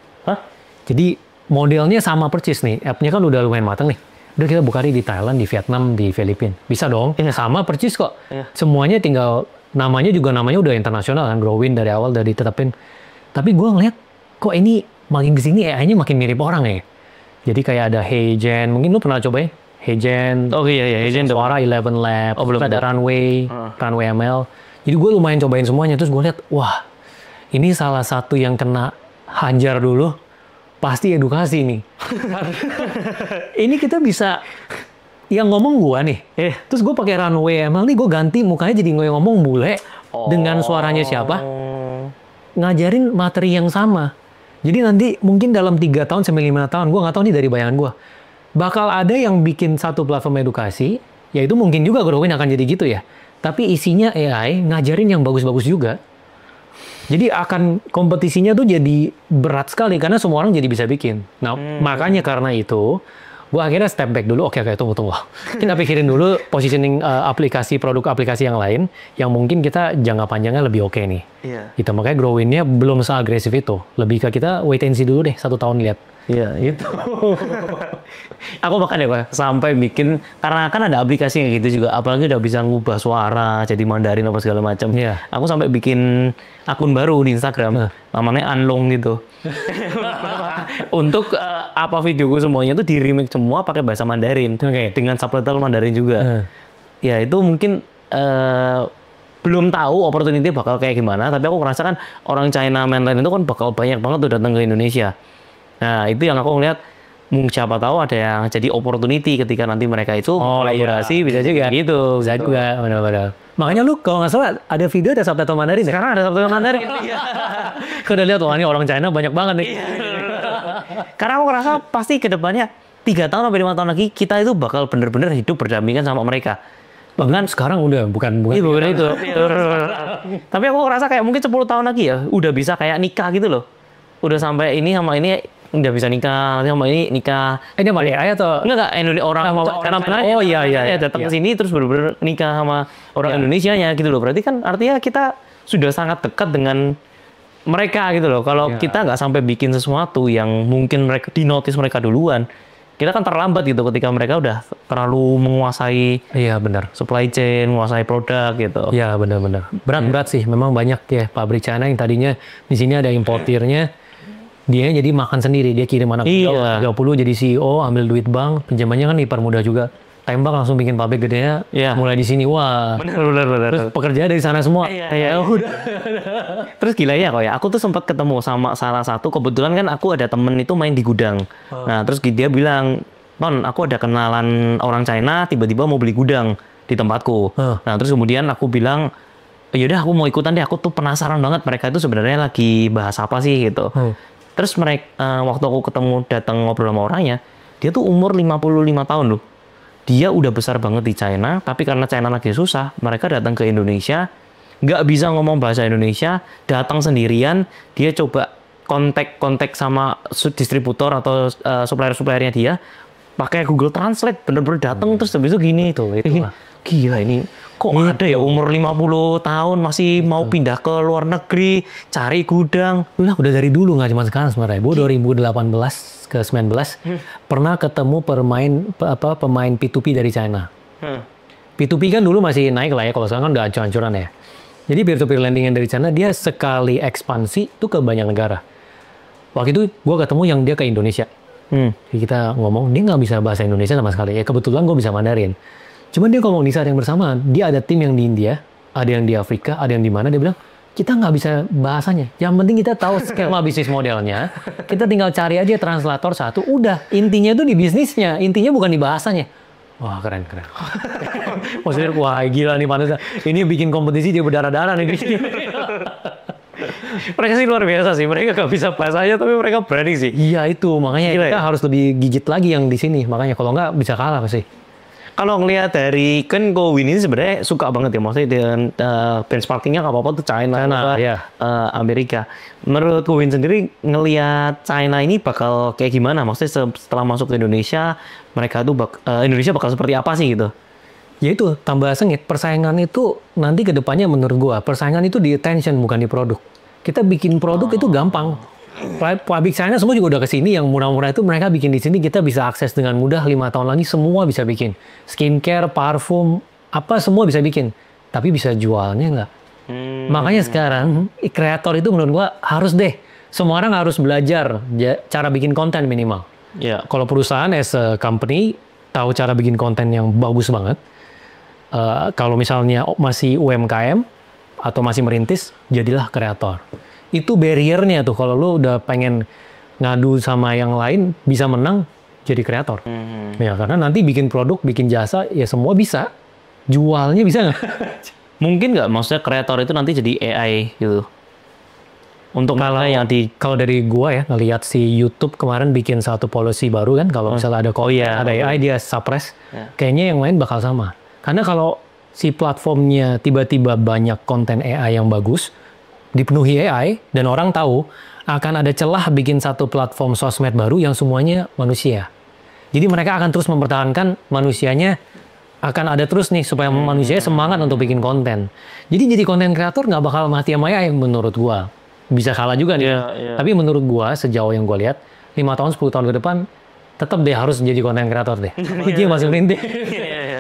Jadi modelnya sama persis nih. App-nya kan udah lumayan matang nih. Udah kita buka di Thailand, di Vietnam, di Filipina. Bisa dong. Sama persis kok. Semuanya tinggal namanya udah internasional kan, Growin dari awal udah ditetapin. Tapi gue ngeliat kok ini makin kesini AI-nya makin mirip orang ya. Jadi kayak ada HeyGen, mungkin lu pernah coba ya? HeyGen. HeyGen. Suara 11 Lab, ada Runway ML. Jadi gue lumayan cobain semuanya, terus gue lihat, wah, ini salah satu yang kena hajar dulu, pasti edukasi nih. Ini kita bisa yang ngomong gua nih, terus gue pakai Runway ML nih, gue ganti mukanya jadi ngomong bule dengan suaranya siapa, ngajarin materi yang sama. Jadi nanti mungkin dalam 3 tahun sampai 5 tahun, gue nggak tahu nih dari bayangan gue, bakal ada yang bikin satu platform edukasi, yaitu mungkin juga Growin akan jadi gitu ya. Tapi isinya AI ngajarin yang bagus-bagus juga. Jadi akan kompetisinya tuh jadi berat sekali karena semua orang jadi bisa bikin. Nah, makanya karena itu gue akhirnya step back dulu. Oke, tunggu. Kita pikirin dulu positioning produk aplikasi yang lain yang mungkin kita jangka panjangnya lebih oke nih. Gitu, makanya Growin-nya belum seagresif itu. Lebih ke kita wait and see dulu deh, 1 tahun lihat. Iya, itu. Aku makanya Pak, sampai bikin, karena kan ada aplikasi yang gitu juga, apalagi udah bisa ngubah suara jadi Mandarin apa segala macam. Aku sampai bikin akun baru di Instagram, namanya Anlong gitu. Untuk apa videoku semuanya tuh di remake semua pakai bahasa Mandarin, dengan subtitle Mandarin juga. Ya itu mungkin belum tahu opportunity bakal kayak gimana, tapi aku ngerasa kan orang China mainland itu kan bakal banyak banget tuh datang ke Indonesia. Nah, itu yang aku ngeliat, siapa tahu ada yang jadi opportunity ketika nanti mereka itu kolaborasi, bisa juga gitu. Bisa juga, benar-benar. Makanya lu kalau nggak salah ada video ada subtitle Mandarin. Sekarang ada subtitle Mandarin. Kau udah lihat, wah ini orang China banyak banget nih. Karena aku ngerasa pasti ke depannya 3 tahun sampai 5 tahun lagi kita itu bakal bener-bener hidup berdampingan sama mereka. Bahkan sekarang udah bukan itu. Tapi aku ngerasa kayak mungkin 10 tahun lagi ya udah bisa kayak nikah gitu loh. Udah sampai ini sama ini udah bisa nikah, sama ini nikah. Ini sama AI atau? Enggak, orang oh iya. Datang ke sini terus bener-bener nikah sama orang Indonesianya gitu loh. Berarti kan artinya kita sudah sangat dekat dengan mereka gitu loh. Kalau kita nggak sampai bikin sesuatu yang mungkin mereka di-notice mereka duluan, kita kan terlambat gitu ketika mereka udah terlalu menguasai benar supply chain, menguasai produk gitu. Iya benar. Berat sih. Memang banyak ya pabrik China yang tadinya di sini ada importirnya, dia jadi makan sendiri, dia kirim anak 30 jadi CEO, ambil duit bank, pinjamannya kan dipermudah juga. Tembak langsung bikin pabrik gedenya, mulai di sini. Wah, benar. Terus pekerja dari sana semua. Udah. Terus gila ya kok ya. Aku tuh sempat ketemu sama salah satu, kebetulan kan aku ada temen itu main di gudang. Nah, terus dia bilang, "Ton, aku ada kenalan orang China, tiba-tiba mau beli gudang di tempatku." Nah, terus kemudian aku bilang, "Yaudah, aku mau ikutan deh. Aku tuh penasaran banget mereka itu sebenarnya lagi bahas apa sih gitu." Terus mereka waktu aku datang ngobrol sama orangnya, dia tuh umur 55 tahun loh. Dia udah besar banget di China, tapi karena China lagi susah, mereka datang ke Indonesia, nggak bisa ngomong bahasa Indonesia, datang sendirian, dia coba kontak sama distributor atau supplier-suppliernya dia, pakai Google Translate, bener-bener datang, terus habis itu gini, gila ini, kok ada ya umur 50 tahun masih mau pindah ke luar negeri, cari gudang. Udah dari dulu, nggak cuma sekarang sebenarnya. Gue 2018 ke 19 pernah ketemu pemain P2P dari China. P2P kan dulu masih naik lah ya, kalau sekarang kan udah hancur-hancuran ya. Jadi peer-to-peer lending yang dari China, dia sekali ekspansi tuh ke banyak negara. Waktu itu gue ketemu yang dia ke Indonesia. Jadi kita ngomong, dia nggak bisa bahasa Indonesia sama sekali. Ya kebetulan gue bisa Mandarin. Cuman dia ngomong di saat yang bersamaan, dia ada tim yang di India, ada yang di Afrika, ada yang di mana, dia bilang, kita nggak bisa bahasanya. Yang penting kita tahu skema bisnis modelnya. Kita tinggal cari aja translator satu. Udah. Intinya itu di bisnisnya. Intinya bukan di bahasanya. Wah, keren. Maksudnya, wah gila nih manusia. Ini bikin kompetisi dia berdarah-darah nih. Mereka sih luar biasa sih. Mereka nggak bisa bahasanya, tapi mereka berani sih. Iya itu. Makanya kita harus lebih gigit lagi yang di sini. Makanya kalau nggak bisa kalah pasti. Kalau ngelihat dari kan Gowin ini sebenarnya suka banget ya, maksudnya dengan benchmarkingnya nggak apa-apa tuh China Amerika. Menurut Gowin sendiri ngelihat China ini bakal kayak gimana? Maksudnya setelah masuk ke Indonesia, mereka tuh Indonesia bakal seperti apa sih gitu? Ya itu tambah sengit. Persaingan itu nanti ke depannya menurut gua persaingan itu di attention bukan di produk. Kita bikin produk itu gampang. Pabrik China semua juga udah kesini, yang murah-murah itu mereka bikin di sini, kita bisa akses dengan mudah. 5 tahun lagi semua bisa bikin skincare, parfum, apa semua bisa bikin, tapi bisa jualnya nggak. Makanya sekarang kreator itu menurut gua harus deh, semua orang harus belajar cara bikin konten minimal. Kalau perusahaan as a company tahu cara bikin konten yang bagus banget, kalau misalnya masih UMKM atau masih merintis, jadilah kreator. Itu barrier-nya tuh, kalau lu udah pengen ngadu sama yang lain bisa menang, jadi kreator. Ya karena nanti bikin produk, bikin jasa, ya semua bisa. Jualnya bisa nggak? Mungkin nggak, maksudnya kreator itu nanti jadi AI gitu. Untuk kalau dari gua ya ngelihat si YouTube kemarin bikin satu policy baru kan, kalau misalnya ada AI dia suppress, kayaknya yang lain bakal sama. Karena kalau si platformnya tiba-tiba banyak konten AI yang bagus, dipenuhi AI, dan orang tahu akan ada celah bikin satu platform sosmed baru yang semuanya manusia. Jadi mereka akan terus mempertahankan manusianya, akan ada terus nih supaya manusia semangat untuk bikin konten. Jadi konten kreator nggak bakal mati sama AI menurut gua. Bisa kalah juga nih. Tapi menurut gua sejauh yang gua lihat 5 tahun 10 tahun ke depan tetap deh harus jadi konten kreator deh. Dia masih merintih.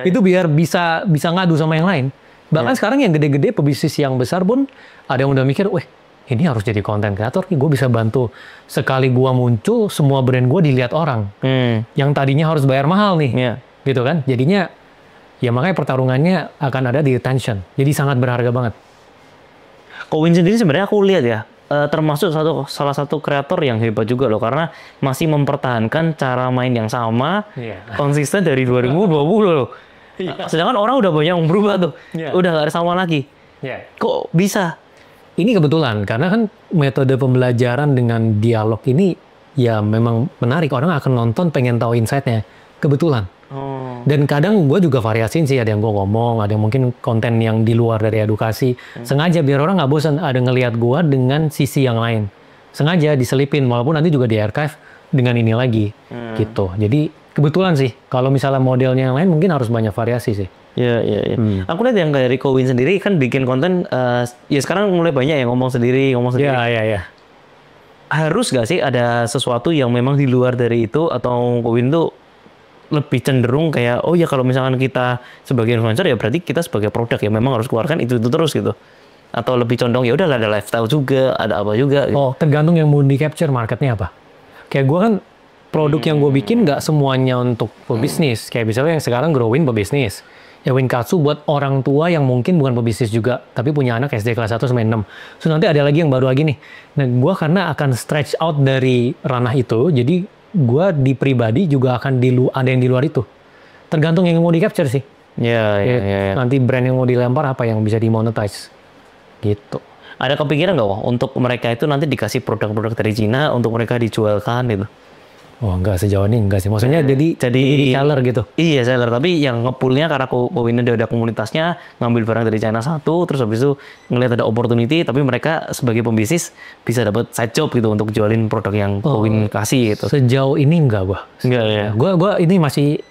Itu biar bisa ngadu sama yang lain. Bahkan sekarang yang gede-gede pebisnis yang besar pun ada yang udah mikir, weh ini harus jadi konten kreator nih, gue bisa bantu sekali gue muncul semua brand gue dilihat orang yang tadinya harus bayar mahal nih, gitu kan? Jadinya ya makanya pertarungannya akan ada di attention, jadi sangat berharga banget. Kowin sendiri sebenarnya aku lihat ya, termasuk salah satu kreator yang hebat juga loh, karena masih mempertahankan cara main yang sama, konsisten dari 2020 loh. Sedangkan orang udah banyak yang berubah tuh, udah gak ada sama lagi. Kok bisa? Ini kebetulan, karena kan metode pembelajaran dengan dialog ini ya memang menarik. Orang akan nonton, pengen tahu insight-nya. Kebetulan. Dan kadang gue juga variasiin sih, ada yang gue ngomong, ada yang mungkin konten yang di luar dari edukasi. Sengaja biar orang nggak bosan, ada ngelihat gue dengan sisi yang lain. Sengaja diselipin, walaupun nanti juga di archive, dengan ini lagi gitu. Jadi kebetulan sih kalau misalnya modelnya yang lain mungkin harus banyak variasi sih. Iya. Aku lihat yang dari Kowin sendiri kan bikin konten, ya sekarang mulai banyak yang ngomong sendiri. Iya. Harus nggak sih ada sesuatu yang memang di luar dari itu, atau Kowin tuh lebih cenderung kayak, oh ya kalau misalkan kita sebagai influencer ya berarti kita sebagai produk ya memang harus keluarkan itu terus gitu. Atau lebih condong ya udah ada lifestyle juga, ada apa juga gitu. Oh, tergantung yang mau di capture marketnya apa. Kayak gue kan produk yang gue bikin nggak semuanya untuk pebisnis. Kayak misalnya yang sekarang Growin pebisnis. Ya Winkatsu buat orang tua yang mungkin bukan pebisnis juga, tapi punya anak SD kelas 1 sampai 6. So nanti ada lagi yang baru lagi nih. Nah gue karena akan stretch out dari ranah itu, jadi gue di pribadi juga akan ada yang di luar itu. Tergantung yang mau di capture sih. Iya. Nanti brand yang mau dilempar apa yang bisa dimonetize. Gitu. Ada kepikiran nggak Wah untuk mereka itu nanti dikasih produk-produk dari Cina untuk mereka dijualkan gitu? Oh enggak, sejauh ini enggak sih. Maksudnya jadi seller gitu. Iya seller, tapi yang nge-pull-nya karena Kowin udah ada komunitasnya, ngambil barang dari China satu, terus habis itu ngelihat ada opportunity, tapi mereka sebagai pembisnis bisa dapat side job gitu untuk jualin produk yang Kowin kasih gitu. Sejauh ini enggak gua. Enggak ya. Gua ini masih,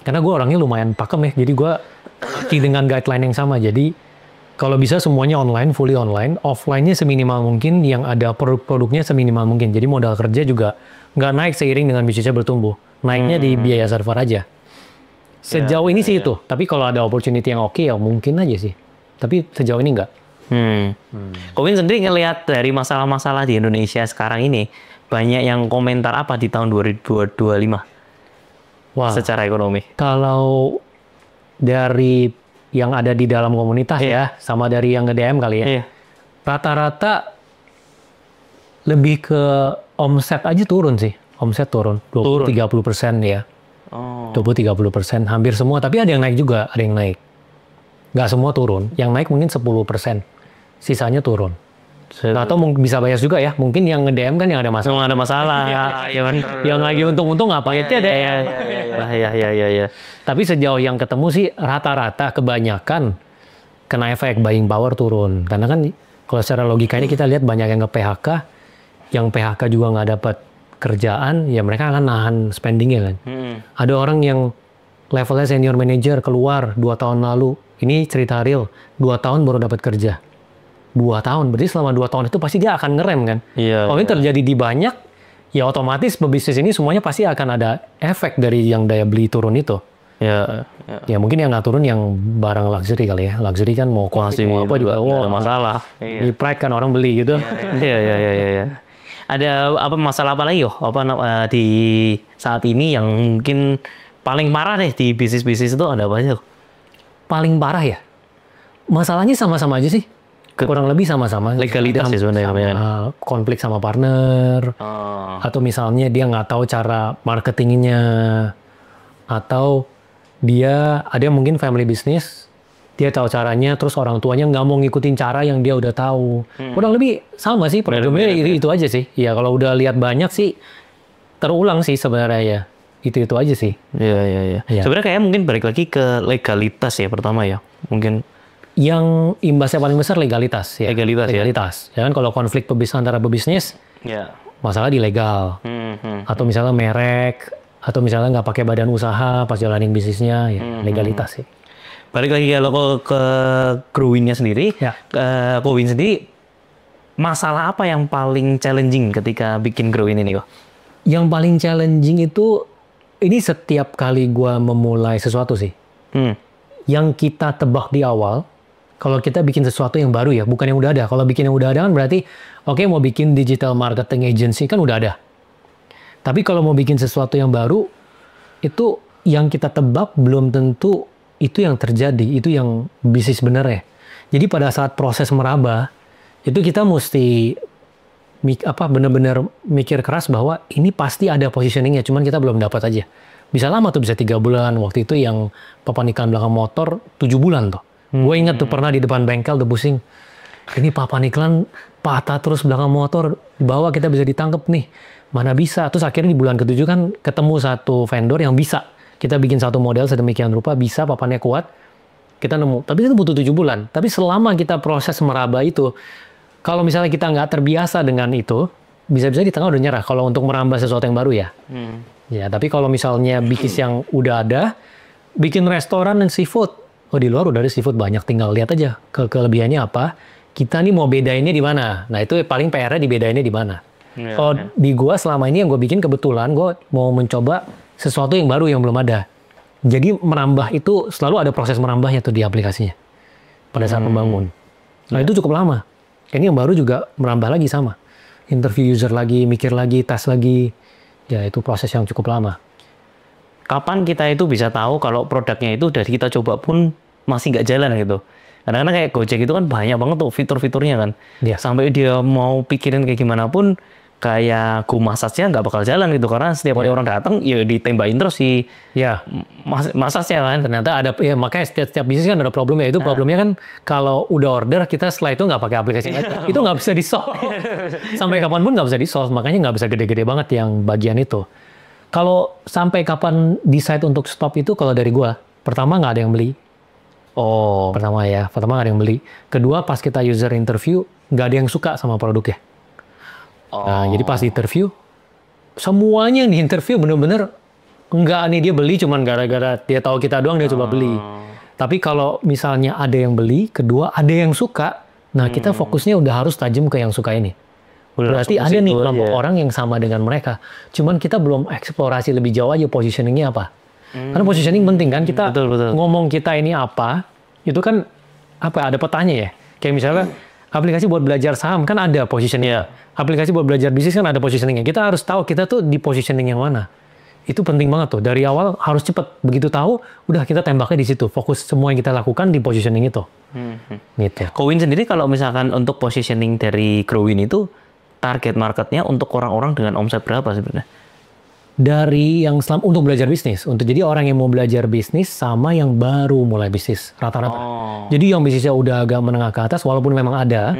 karena gua orangnya lumayan pakem ya, jadi gua dengan guideline yang sama. Jadi kalau bisa semuanya online, fully online, offline-nya seminimal mungkin, yang ada produk-produknya seminimal mungkin. Jadi modal kerja juga nggak naik seiring dengan bisnisnya bertumbuh. Naiknya di biaya server aja. Sejauh ini sih itu. Tapi kalau ada opportunity yang oke, ya mungkin aja sih. Tapi sejauh ini nggak. Kowin sendiri ngelihat dari masalah-masalah di Indonesia sekarang ini, banyak yang komentar apa di tahun 2025? Wah, secara ekonomi. Kalau dari yang ada di dalam komunitas ya, sama dari yang nge-DM kali ya. Rata-rata lebih ke omset aja turun sih. Omset turun 20-30% ya. 20-30%, hampir semua. Tapi ada yang naik juga, ada yang naik. Nggak semua turun. Yang naik mungkin 10%. Sisanya turun. Nggak tahu bisa bias juga ya. Mungkin yang nge-DM kan yang ada masalah. Nggak ada masalah. Yang lagi untung-untung apa itu ada. Ya. Tapi sejauh yang ketemu sih rata-rata kebanyakan kena efek buying power turun. Karena kan kalau secara logikanya kita lihat banyak yang nge-PHK. Yang PHK juga nggak dapat kerjaan, ya mereka akan nahan spendingnya kan. Ada orang yang levelnya senior manager keluar 2 tahun lalu. Ini cerita real, 2 tahun baru dapat kerja. 2 tahun, berarti selama 2 tahun itu pasti dia akan ngerem kan. Kalau ini terjadi di banyak, ya otomatis pebisnis ini semuanya pasti akan ada efek dari yang daya beli turun itu. Ya mungkin yang nggak turun yang barang luxury kali ya. Luxury kan mau kualitas mau apa juga, masalah. Di Pride kan orang beli gitu. Iya. Ada apa masalah apa lagi di saat ini yang mungkin paling parah deh di bisnis-bisnis itu ada apa aja? Paling parah ya? Masalahnya sama-sama aja sih. Kurang lebih sama-sama. Legalitas sih sebenarnya. Konflik sama partner. Atau misalnya dia nggak tahu cara marketingnya. Atau dia ada yang mungkin family business. Dia tahu caranya, terus orang tuanya nggak mau ngikutin cara yang dia udah tahu. Kurang lebih sama sih, problemnya itu aja sih. Ya kalau udah lihat banyak sih, terulang sih sebenarnya ya. Itu aja sih. Iya. Sebenarnya kayak mungkin balik lagi ke legalitas ya pertama ya. Mungkin yang imbasnya paling besar legalitas ya. Legalitas. Ya kan kalau konflik antara pebisnis, masalah di legal. Atau misalnya merek, atau misalnya nggak pakai badan usaha pas jalanin bisnisnya, ya legalitas sih. Balik lagi kalau ke Growin-nya sendiri, Kowin sendiri, masalah apa yang paling challenging ketika bikin Growin ini kok? Yang paling challenging itu, ini setiap kali gua memulai sesuatu sih. Yang kita tebak di awal, kalau kita bikin sesuatu yang baru ya, bukan yang udah ada. Kalau bikin yang udah ada kan berarti, oke, mau bikin digital marketing agency kan udah ada. Tapi kalau mau bikin sesuatu yang baru, itu yang kita tebak belum tentu itu yang terjadi, itu yang bisnis bener ya. Jadi pada saat proses meraba, itu kita mesti bener-bener mikir keras bahwa ini pasti ada positioningnya, cuman kita belum dapat aja. Bisa lama tuh, bisa 3 bulan. Waktu itu yang papan iklan belakang motor 7 bulan tuh. Gue ingat tuh pernah di depan bengkel tuh pusing. Ini papan iklan patah terus belakang motor, bawa kita bisa ditangkep nih. Mana bisa. Terus akhirnya di bulan ke-7 kan ketemu satu vendor yang bisa. Kita bikin satu model sedemikian rupa, bisa papannya kuat, kita nemu. Tapi itu butuh 7 bulan. Tapi selama kita proses meraba itu, kalau misalnya kita nggak terbiasa dengan itu, bisa-bisa di tengah udah nyerah kalau untuk merambah sesuatu yang baru ya. Ya, tapi kalau misalnya bisnis yang udah ada, bikin restoran dan seafood, di luar udah ada seafood banyak, tinggal lihat aja kelebihannya apa. Kita nih mau bedainnya di mana. Nah, itu paling PR-nya dibedainnya di mana. Kalau di gua selama ini yang gue bikin kebetulan gue mau mencoba sesuatu yang baru yang belum ada. Jadi merambah itu selalu ada proses merambahnya tuh di aplikasinya pada saat membangun. Nah, itu cukup lama. Ini yang baru juga merambah lagi sama. Interview user lagi, mikir lagi, tes lagi. Ya, itu proses yang cukup lama. Kapan kita itu bisa tahu kalau produknya itu dari kita coba pun masih nggak jalan gitu? Karena kayak Gojek itu kan banyak banget tuh fitur-fiturnya kan. Ya. Sampai dia mau pikirin kayak gimana pun, kayak Go Massage-nya nggak bakal jalan gitu. Karena setiap kali orang datang, ya ditembakin terus si massage-nya kan. Ternyata ada, ya makanya setiap bisnis kan ada problemnya. Itu problemnya kan kalau udah order, kita setelah itu nggak pakai aplikasi. Itu nggak bisa di-solve. Sampai kapanpun nggak bisa di-solve. Makanya nggak bisa gede-gede banget yang bagian itu. Kalau sampai kapan decide untuk stop itu, kalau dari gua, pertama nggak ada yang beli. Pertama nggak ada yang beli. Kedua, pas kita user interview, nggak ada yang suka sama produknya. Nah, jadi pas interview, semuanya yang di interview bener-bener nggak nih dia beli cuman gara-gara dia tahu kita doang dia coba beli. Tapi kalau misalnya ada yang beli, kedua ada yang suka, nah kita fokusnya udah harus tajam ke yang suka ini. Berarti ada nih kelompok orang yang sama dengan mereka. Cuman kita belum eksplorasi lebih jauh aja positioningnya apa. Karena positioning penting kan, kita ngomong kita ini apa, itu kan ada petanya ya. Kayak misalnya aplikasi buat belajar saham kan ada positioning. Aplikasi buat belajar bisnis kan ada positioningnya. Kita harus tahu kita tuh di positioning yang mana. Itu penting banget tuh. Dari awal harus cepet. Begitu tahu, udah kita tembaknya di situ. Fokus semua yang kita lakukan di positioning itu. Gitu. Kowin sendiri kalau misalkan untuk positioning dari Growin itu, target marketnya untuk orang-orang dengan omset berapa sebenarnya? Dari yang untuk belajar bisnis, jadi orang yang mau belajar bisnis sama yang baru mulai bisnis rata-rata. Jadi yang bisnisnya udah agak menengah ke atas, walaupun memang ada,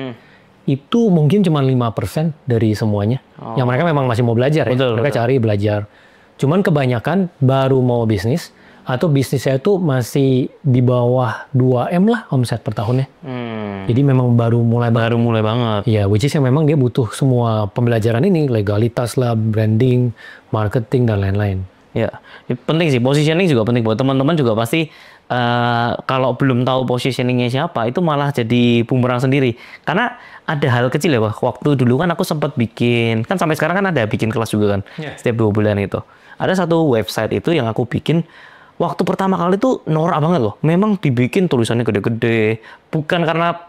itu mungkin cuma 5% dari semuanya. Yang mereka memang masih mau belajar mereka cari belajar. Cuman kebanyakan baru mau bisnis atau bisnisnya itu masih di bawah 2M lah omset per tahunnya. Jadi memang baru mulai banget. Ya, which is yang memang dia butuh semua pembelajaran ini, legalitas lah, branding, marketing, dan lain-lain. Ya, penting sih. Positioning juga penting buat teman-teman juga pasti. Kalau belum tahu positioningnya siapa, itu malah jadi bumerang sendiri. Karena ada hal kecil ya, waktu dulu kan aku sempat bikin, kan sampai sekarang kan ada bikin kelas juga kan, setiap 2 bulan itu. Ada satu website itu yang aku bikin, waktu pertama kali itu norak banget loh. Memang dibikin tulisannya gede-gede, bukan karena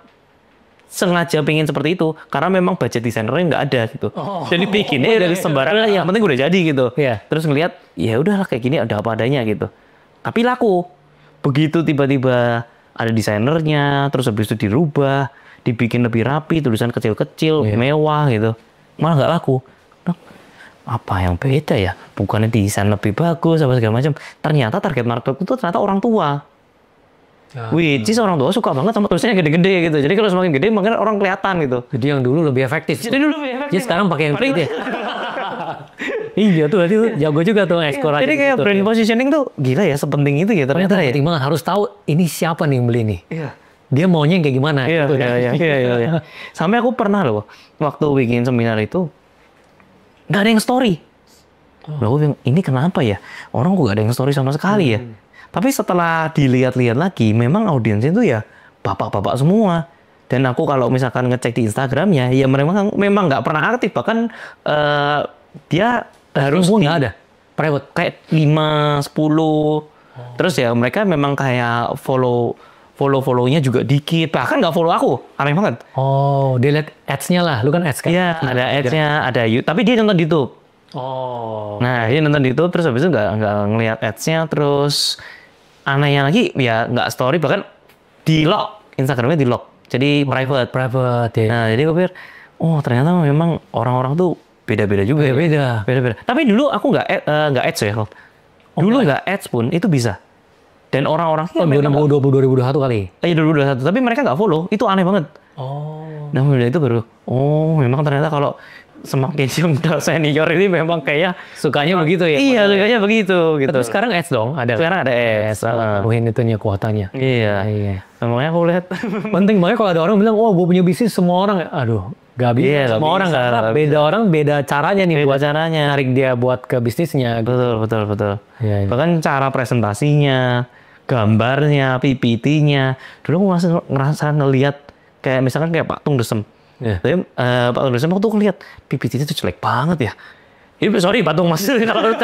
sengaja pengen seperti itu, karena memang budget desainernya nggak ada gitu. Jadi bikinnya dari sembarangan, yang penting udah jadi gitu. Terus ngelihat, ya udahlah kayak gini, ada apa adanya gitu. Tapi laku. Begitu tiba-tiba ada desainernya, terus habis itu dirubah, dibikin lebih rapi, tulisan kecil-kecil, mewah gitu, malah nggak laku. Apa yang beda ya? Bukannya desain lebih bagus, apa segala macam. Ternyata target market itu ternyata orang tua. Which is orang tua suka banget sama tulisannya gede-gede gitu. Jadi kalau semakin gede, makin orang kelihatan gitu. Jadi yang dulu lebih efektif. Jadi sekarang pakai yang gede. Iya tuh, berarti jago juga tuh eksplorasi. Jadi kayak brand positioning tuh gila ya, sepenting itu ya ternyata. Penting banget, harus tahu ini siapa nih yang beli nih. Dia maunya yang kayak gimana. Iya. Sampai aku pernah loh, waktu bikin seminar itu, nggak ada yang story. Loh, aku bilang, ini kenapa ya? Orang kok nggak ada yang story sama sekali ya? Tapi setelah dilihat-lihat lagi, memang audiensnya itu ya bapak-bapak semua. Dan aku kalau misalkan ngecek di Instagramnya, ya memang nggak pernah aktif. Bahkan dia harus nggak ada private, kayak 5-10. Terus ya mereka memang kayak follow-nya juga dikit. Bahkan nggak follow aku, aneh banget. Dia lihat ads-nya lah. Lu kan ads kan? Iya, ada ads-nya, ada YouTube. Tapi dia nonton di YouTube. Nah, dia nonton di YouTube, terus habis itu nggak ngelihat ads-nya. Terus anehnya lagi, ya nggak story, bahkan di lock. Instagramnya di lock. Jadi private. Ya. Nah, jadi gue pikir, ternyata memang orang-orang tuh beda-beda juga. Beda. Tapi dulu aku nggak ads ya. Dulu nggak ads pun, itu bisa. Dan orang-orang 2021 kali. Iya, 2021. Tapi mereka nggak follow. Itu aneh banget. Nah, mulai itu baru, memang ternyata kalau semakin senior ini memang kayak sukanya begitu ya. Iya, sukanya begitu gitu. Tapi sekarang ads dong, ada. Sekarang ada ads. Itunya kuotanya. Iya. Memangnya aku lihat penting banget kalau ada orang bilang, gue punya bisnis, semua orang, aduh, Gak bisa. Iya, Semua orang beda orang beda caranya nih buat caranya narik dia buat ke bisnisnya. Betul. Iya. Bahkan cara presentasinya, gambarnya, PPT-nya. Dulu aku ngerasa ngelihat kayak misalkan kayak Pak Tung Desem. Yeah. Tapi Pak Tung Desem aku tuh ngelihat PPT-nya tuh jelek banget ya. Sorry Pak Tung, maksudnya kalau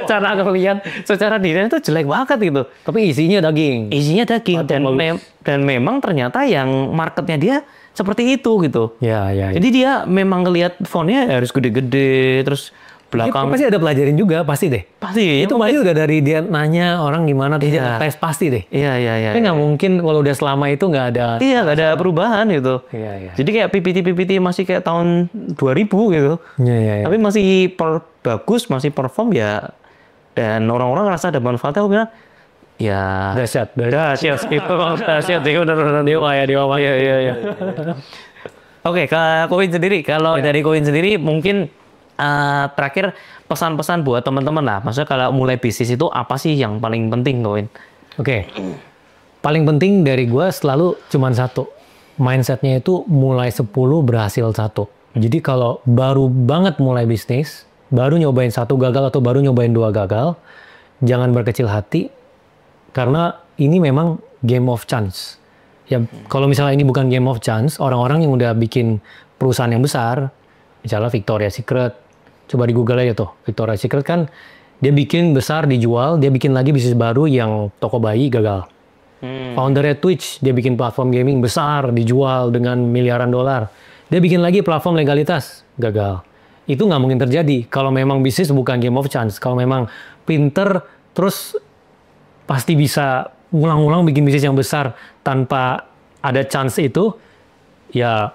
cara ngelihat secara detail itu jelek banget gitu. Tapi isinya daging. Dan memang ternyata yang marketnya dia seperti itu gitu. Ya. Jadi dia memang ngelihat fontnya harus gede-gede, terus belakang. Pasti ada pelajarin juga, pasti deh. Pasti. Itu pasti udah dari dia nanya orang gimana, dia tes pasti deh. Iya. Tapi nggak mungkin kalau udah selama itu nggak ada. Iya, nggak ada perubahan gitu. Iya. Jadi kayak PPT masih kayak tahun 2000 gitu. Iya. Tapi masih bagus, masih perform ya. Dan orang-orang ngerasa ada manfaatnya, aku bilang, ya. Dahsyat. Itu dahsyat. Bener-bener dewa ya. Iya. Oke, ke Koin sendiri. Kalau dari Koin sendiri mungkin terakhir pesan-pesan buat teman-teman lah. Maksudnya kalau mulai bisnis itu apa sih yang paling penting, Koin? Oke. Paling penting dari gue selalu cuman satu. Mindsetnya itu mulai 10 berhasil 1. Jadi kalau baru banget mulai bisnis, baru nyobain 1 gagal atau baru nyobain 2 gagal, jangan berkecil hati. Karena ini memang game of chance. Ya, kalau misalnya ini bukan game of chance, orang-orang yang udah bikin perusahaan yang besar, misalnya Victoria's Secret, coba di Google aja tuh, Victoria's Secret kan dia bikin besar dijual, dia bikin lagi bisnis baru yang toko bayi gagal. Foundernya Twitch, dia bikin platform gaming besar dijual dengan miliaran dolar. Dia bikin lagi platform legalitas, gagal. Itu nggak mungkin terjadi kalau memang bisnis bukan game of chance. Kalau memang pinter, terus pasti bisa ulang-ulang bikin bisnis yang besar tanpa ada chance itu, ya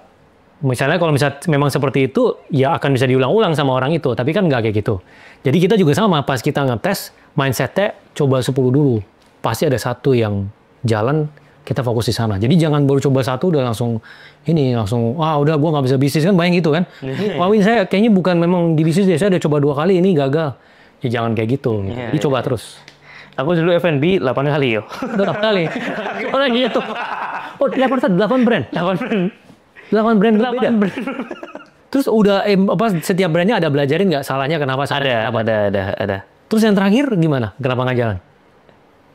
misalnya kalau memang seperti itu, ya akan bisa diulang-ulang sama orang itu. Tapi kan nggak kayak gitu. Jadi kita juga sama, pas kita ngetes, mindset-nya coba 10 dulu. Pasti ada 1 yang jalan, kita fokus di sana. Jadi jangan baru coba 1 udah langsung, udah gue nggak bisa bisnis kan, bayang gitu kan. Wawin saya kayaknya bukan memang di bisnis deh, saya udah coba 2 kali, ini gagal. Ya jangan kayak gitu. Jadi coba terus. Aku dulu F&B 8 kali yo. 8 kali? Oh gitu. Oh 8 brand? 8 brand beda. Terus udah setiap brandnya ada belajarin nggak salahnya kenapa? Ada. Terus yang terakhir gimana? Kenapa nggak jalan?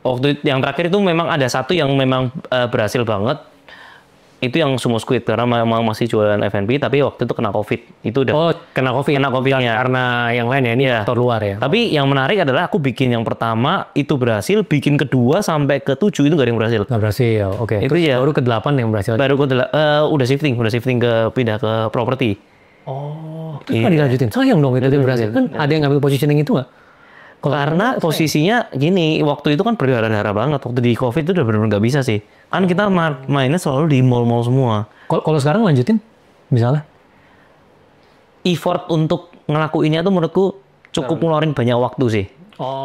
Waktu yang terakhir itu memang ada 1 yang memang berhasil banget. Itu yang Sumo Squid karena memang masih jualan F&B tapi waktu itu kena COVID. Itu udah kena COVID-nya karena yang lain ya, ini faktor luar ya. Tapi yang menarik adalah aku bikin yang pertama itu berhasil, bikin kedua sampai ke 7 itu nggak ada yang berhasil. Nggak berhasil, oke. Itu ya baru ke 8 yang berhasil. Baru ke udah shifting pindah ke properti. Oh, itu nggak dilanjutin. Sayang dong itu berhasil. Kan ada yang ngambil positioning itu nggak? Karena posisinya gini, waktu itu kan berdarah-darah banget. Waktu di COVID itu udah benar-benar nggak bisa sih. Kan kita mainnya selalu di mall-mall semua. Kalau sekarang lanjutin, misalnya? Effort untuk ngelakuinnya tuh menurutku cukup ngeluarin banyak waktu sih.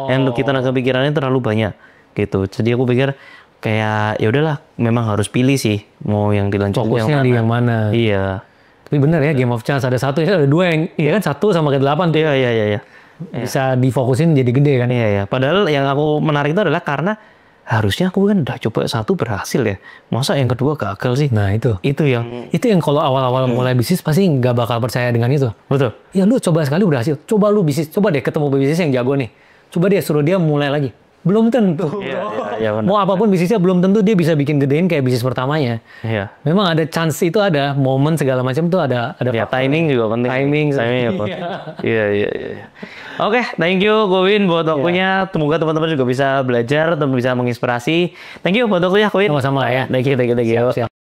Yang kita kepikirannya terlalu banyak gitu. Jadi aku pikir kayak ya udahlah, memang harus pilih sih mau yang dilanjutin. Fokusnya di yang mana? Iya. Tapi bener ya, game of chance ada 1, ada 2 yang, iya kan 1 sama ke 8 tuh. Iya. Bisa difokusin jadi gede kan? Iya. Padahal yang aku menarik itu adalah karena harusnya aku kan udah coba 1 berhasil ya. Masa yang kedua gagal sih? Nah itu yang kalau awal-awal mulai bisnis pasti nggak bakal percaya dengan itu. Betul. Ya lu coba sekali berhasil. Coba lu bisnis, coba deh ketemu bisnis yang jago nih. Coba dia suruh dia mulai lagi. Belum tentu. Iya, mau apapun bisnisnya belbelum tentu dia bisa bikin gedein kayak bisnis pertamanya. Iya. Memang ada chance itu, ada momen segala macam tuh ada. Ya, timing juga penting. Timing ya, Iya. Oke, thank you Koin buat waktunya. Semoga teman-teman juga bisa belajar dan bisa menginspirasi. Thank you buat waktunya Koin. Sama-sama ya. Thank you. Siap.